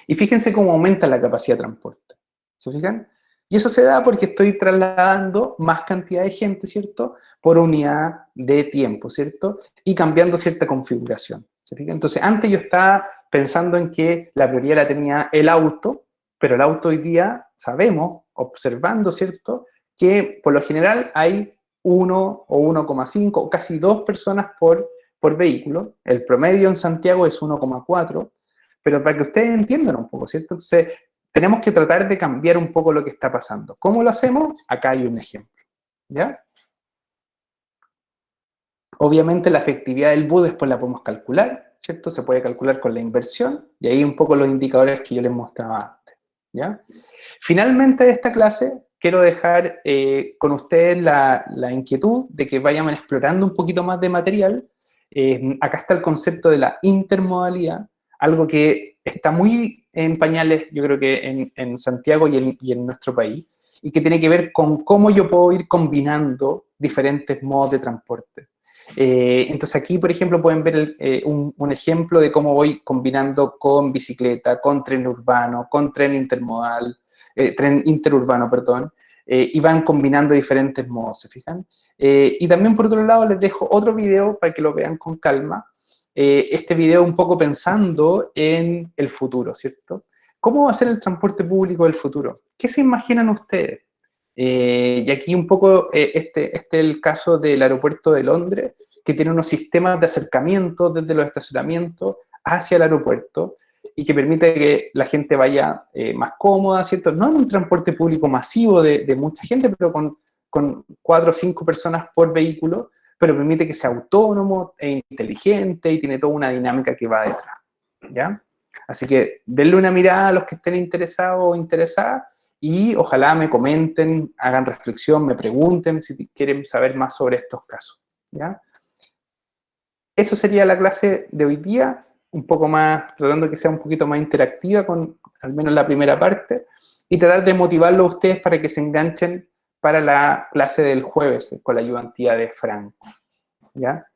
Y fíjense cómo aumenta la capacidad de transporte. ¿Se fijan? Y eso se da porque estoy trasladando más cantidad de gente, ¿cierto? Por unidad de tiempo, ¿cierto? Y cambiando cierta configuración. ¿Se fijan? Entonces, antes yo estaba pensando en que la prioridad la tenía el auto, pero el auto hoy día sabemos, observando, ¿cierto? Que por lo general hay 1 o 1,5 o casi 2 personas por vehículo. El promedio en Santiago es 1,4, pero para que ustedes entiendan un poco, ¿cierto? Entonces, tenemos que tratar de cambiar un poco lo que está pasando. ¿Cómo lo hacemos? Acá hay un ejemplo, ¿ya? Obviamente la efectividad del bus después la podemos calcular, ¿cierto? Se puede calcular con la inversión, y ahí un poco los indicadores que yo les mostraba antes, ¿ya? Finalmente de esta clase, quiero dejar con ustedes la inquietud de que vayan explorando un poquito más de material. Acá está el concepto de la intermodalidad, algo que está muy en pañales, yo creo que en Santiago y en nuestro país, y que tiene que ver con cómo yo puedo ir combinando diferentes modos de transporte. Entonces aquí, por ejemplo, pueden ver un ejemplo de cómo voy combinando con bicicleta, con tren urbano, con tren intermodal, tren interurbano, perdón, y van combinando diferentes modos, ¿se fijan? Y también, por otro lado, les dejo otro video para que lo vean con calma. Este video un poco pensando en el futuro, ¿cierto? ¿Cómo va a ser el transporte público del futuro? ¿Qué se imaginan ustedes? Y aquí un poco, este es el caso del aeropuerto de Londres, que tiene unos sistemas de acercamiento desde los estacionamientos hacia el aeropuerto y que permite que la gente vaya más cómoda, ¿cierto? No en un transporte público masivo de mucha gente, pero con 4 o 5 personas por vehículo, pero permite que sea autónomo e inteligente y tiene toda una dinámica que va detrás, ¿ya? Así que denle una mirada a los que estén interesados o interesadas y ojalá me comenten, hagan reflexión, me pregunten si quieren saber más sobre estos casos, ¿ya? Eso sería la clase de hoy día, un poco más, tratando que sea un poquito más interactiva con al menos la primera parte, y tratar de motivarlo a ustedes para que se enganchen para la clase del jueves con la ayudantía de Franco, ¿ya?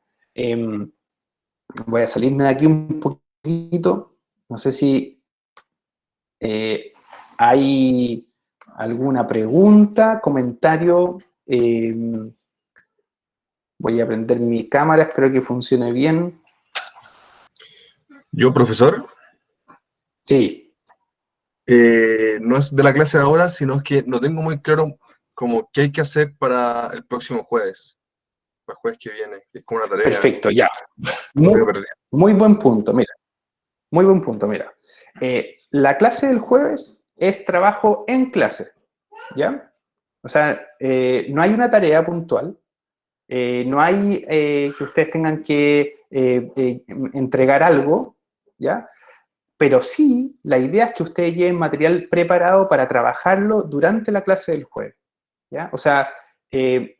Voy a salirme de aquí un poquito, no sé si hay alguna pregunta, comentario. Voy a prender mi cámara, espero que funcione bien. Yo, profesor, Sí. no es de la clase de ahora, sino que no tengo muy claro como qué hay que hacer para el próximo jueves, para el jueves que viene, que es como una tarea. Perfecto, ya. Muy buen punto, mira. Muy buen punto, mira. La clase del jueves es trabajo en clase, ¿ya? O sea, no hay una tarea puntual, no hay que ustedes tengan que entregar algo, ¿ya? Pero sí, la idea es que ustedes lleven material preparado para trabajarlo durante la clase del jueves, ¿ya? O sea,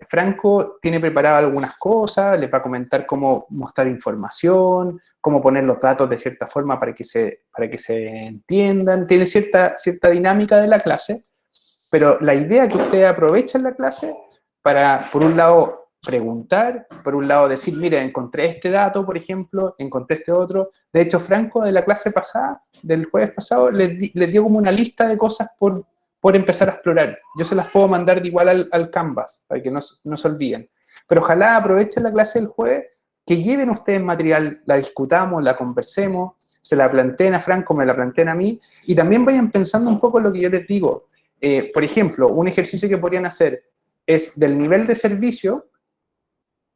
Franco tiene preparado algunas cosas, les va a comentar cómo mostrar información, cómo poner los datos de cierta forma para que se entiendan, tiene cierta dinámica de la clase, pero la idea es que ustedes aprovechen la clase para, por un lado, preguntar, por un lado decir, mire, encontré este dato, por ejemplo, encontré este otro. De hecho, Franco de la clase pasada, del jueves pasado, les dio como una lista de cosas por empezar a explorar. Yo se las puedo mandar de igual al Canvas, para que no se olviden. Pero ojalá aprovechen la clase del jueves, que lleven ustedes material, la discutamos, la conversemos, se la planteen a Franco, me la planteen a mí, y también vayan pensando un poco en lo que yo les digo. Por ejemplo, un ejercicio que podrían hacer es del nivel de servicio,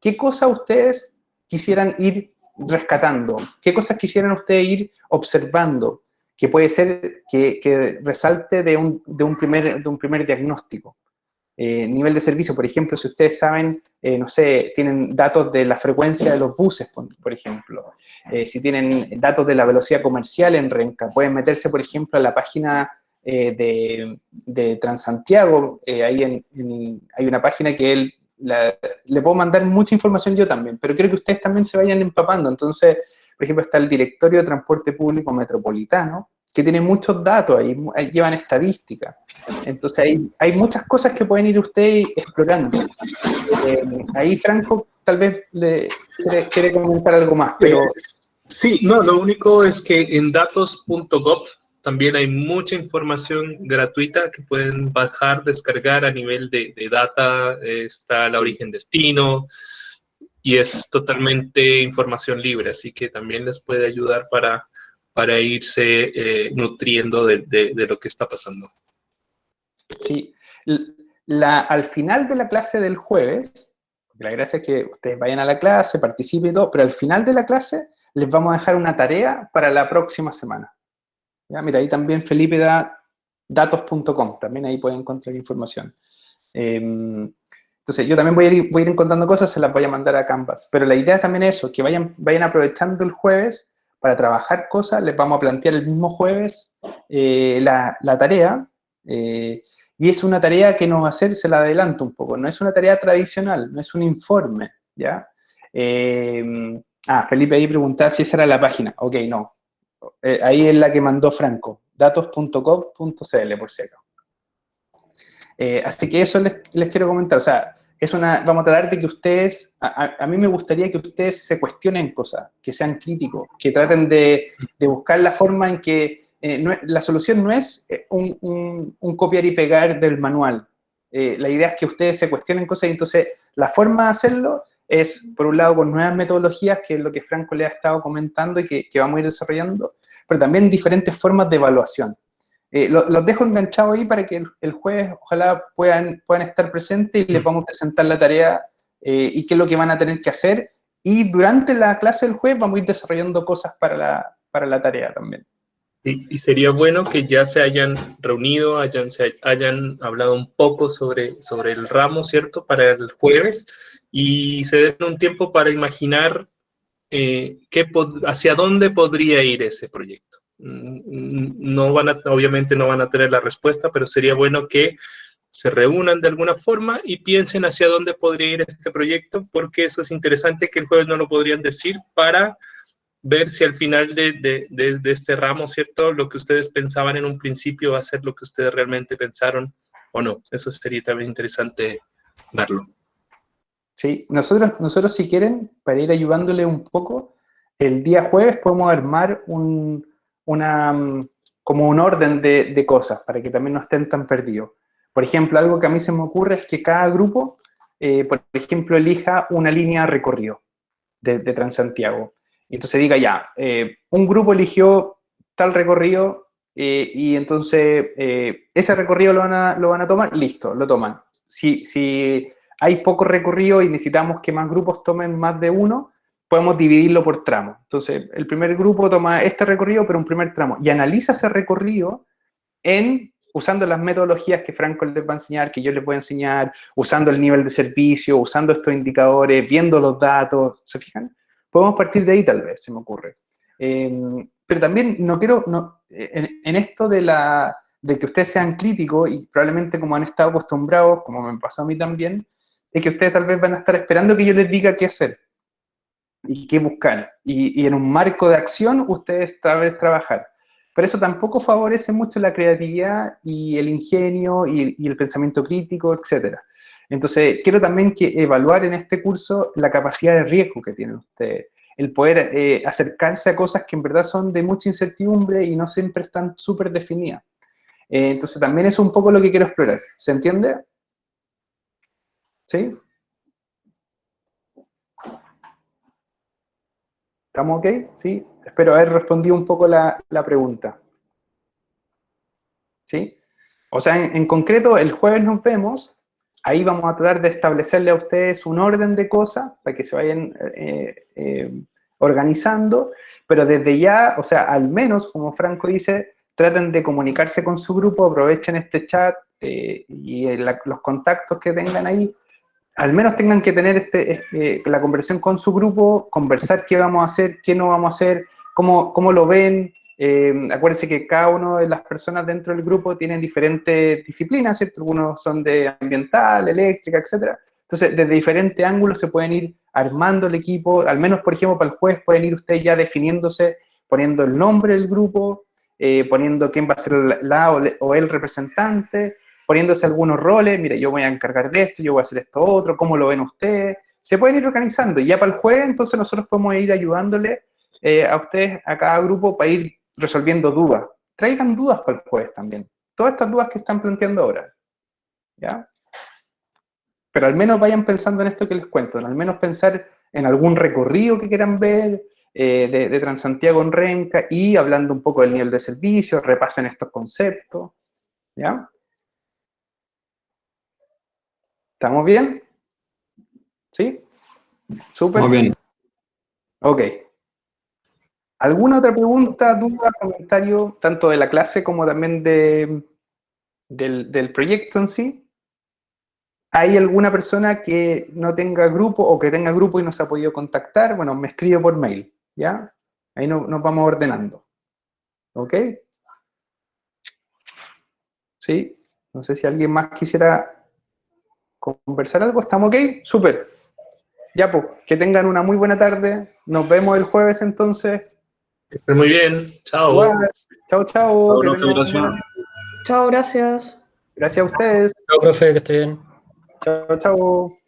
¿qué cosas ustedes quisieran ir rescatando? ¿Qué cosas quisieran ustedes ir observando? Que puede ser que resalte de un primer diagnóstico. Nivel de servicio, por ejemplo, si ustedes saben, no sé, tienen datos de la frecuencia de los buses, por ejemplo. Si tienen datos de la velocidad comercial en Renca, pueden meterse, por ejemplo, a la página de Transantiago. Ahí hay una página que le puedo mandar mucha información yo también, pero creo que ustedes también se vayan empapando. Entonces, por ejemplo, está el Directorio de Transporte Público Metropolitano, que tiene muchos datos, ahí llevan estadísticas. Entonces, hay muchas cosas que pueden ir ustedes explorando. Ahí Franco tal vez quiere comentar algo más, pero... Sí, no, lo único es que en datos.gov también hay mucha información gratuita que pueden bajar, descargar a nivel de data, está la origen-destino, y es totalmente información libre, así que también les puede ayudar para irse nutriendo de lo que está pasando. Sí, al final de la clase del jueves, la gracia es que ustedes vayan a la clase, participen y todo, pero al final de la clase les vamos a dejar una tarea para la próxima semana. ¿Ya? Mira, ahí también Felipe da datos.com, también ahí pueden encontrar información. Entonces, yo también voy a ir encontrando cosas, se las voy a mandar a Canvas, pero la idea también es eso, que vayan aprovechando el jueves para trabajar cosas, les vamos a plantear el mismo jueves la tarea, y es una tarea que nos va a hacer, se la adelanto un poco, no es una tarea tradicional, no es un informe, ¿ya? Felipe ahí preguntaba si esa era la página. Ok, no. Ahí es la que mandó Franco, datos.gov.cl, por si acaso. Así que eso les quiero comentar, o sea, vamos a tratar de que ustedes, a mí me gustaría que ustedes se cuestionen cosas, que sean críticos, que traten de buscar la forma en que, la solución no es un copiar y pegar del manual. La idea es que ustedes se cuestionen cosas y entonces la forma de hacerlo es, por un lado, con nuevas metodologías, que es lo que Franco le ha estado comentando y que vamos a ir desarrollando, pero también diferentes formas de evaluación. Los dejo enganchados ahí para que el jueves ojalá puedan estar presentes y les vamos a presentar la tarea y qué es lo que van a tener que hacer. Y durante la clase del jueves vamos a ir desarrollando cosas para la tarea también. Y sería bueno que ya se hayan reunido, hayan hablado un poco sobre el ramo, ¿cierto?, para el jueves, y se den un tiempo para imaginar hacia dónde podría ir ese proyecto. Obviamente no van a tener la respuesta, pero sería bueno que se reúnan de alguna forma y piensen hacia dónde podría ir este proyecto, porque eso es interesante que el jueves no lo podrían decir para ver si al final de este ramo, ¿cierto?, lo que ustedes pensaban en un principio va a ser lo que ustedes realmente pensaron o no. Eso sería también interesante verlo. Sí, nosotros si quieren, para ir ayudándole un poco, el día jueves podemos armar como un orden de cosas, para que también no estén tan perdidos. Por ejemplo, algo que a mí se me ocurre es que cada grupo, por ejemplo, elija una línea de recorrido de Transantiago. Y entonces diga ya, un grupo eligió tal recorrido y entonces ese recorrido lo van a tomar, listo, lo toman. Si hay poco recorrido y necesitamos que más grupos tomen más de uno, podemos dividirlo por tramos. Entonces, el primer grupo toma este recorrido, pero un primer tramo, y analiza ese recorrido usando las metodologías que Franco les va a enseñar, que yo les voy a enseñar, usando el nivel de servicio, usando estos indicadores, viendo los datos, ¿se fijan? Podemos partir de ahí tal vez, se me ocurre. Pero también en esto de que ustedes sean críticos, y probablemente como han estado acostumbrados, como me pasó a mí también, es que ustedes tal vez van a estar esperando que yo les diga qué hacer y qué buscar. Y en un marco de acción ustedes tal vez trabajar. Pero eso tampoco favorece mucho la creatividad y el ingenio y el pensamiento crítico, etc. Entonces, quiero también evaluar en este curso la capacidad de riesgo que tienen ustedes, el poder acercarse a cosas que en verdad son de mucha incertidumbre y no siempre están súper definidas. Entonces, también es un poco lo que quiero explorar. ¿Se entiende? ¿Sí? ¿Estamos ok? ¿Sí? Espero haber respondido un poco la pregunta. ¿Sí? O sea, en concreto, el jueves nos vemos. Ahí vamos a tratar de establecerle a ustedes un orden de cosas para que se vayan organizando, pero desde ya, o sea, al menos, como Franco dice, traten de comunicarse con su grupo, aprovechen este chat y los contactos que tengan ahí. Al menos tengan que tener la conversación con su grupo, conversar qué vamos a hacer, qué no vamos a hacer, cómo lo ven. Acuérdense que cada una de las personas dentro del grupo tienen diferentes disciplinas, ¿cierto? Algunos son de ambiental, eléctrica, etc. Entonces, desde diferentes ángulos se pueden ir armando el equipo. Al menos, por ejemplo, para el jueves pueden ir ustedes ya definiéndose, poniendo el nombre del grupo, poniendo quién va a ser la o el representante, poniéndose algunos roles. Mire, yo voy a encargar de esto, yo voy a hacer esto otro, ¿cómo lo ven ustedes? Se pueden ir organizando. Y ya para el jueves, entonces, nosotros podemos ir ayudándole a ustedes, a cada grupo, para ir resolviendo dudas. traigan dudas para el jueves también. Todas estas dudas que están planteando ahora. ¿Ya? Pero al menos vayan pensando en esto que les cuento, al menos pensar en algún recorrido que quieran ver de Transantiago en Renca y hablando un poco del nivel de servicio, repasen estos conceptos. ¿Ya? ¿Estamos bien? ¿Sí? ¿Súper? Muy bien. Ok. ¿Alguna otra pregunta, duda, comentario, tanto de la clase como también del proyecto en sí? ¿Hay alguna persona que no tenga grupo o que tenga grupo y no se ha podido contactar? Bueno, me escribe por mail, ¿ya? Ahí nos vamos ordenando. ¿Ok? ¿Sí? No sé si alguien más quisiera conversar algo. ¿Estamos ok? Súper. Ya, pues, que tengan una muy buena tarde. Nos vemos el jueves entonces. Que esté muy bien. Chao. Igual. Chao, chao. Que Profe, tengan gracias. buena- Chao, gracias. Gracias a ustedes. Chao, profe, que esté bien. Chao, chao.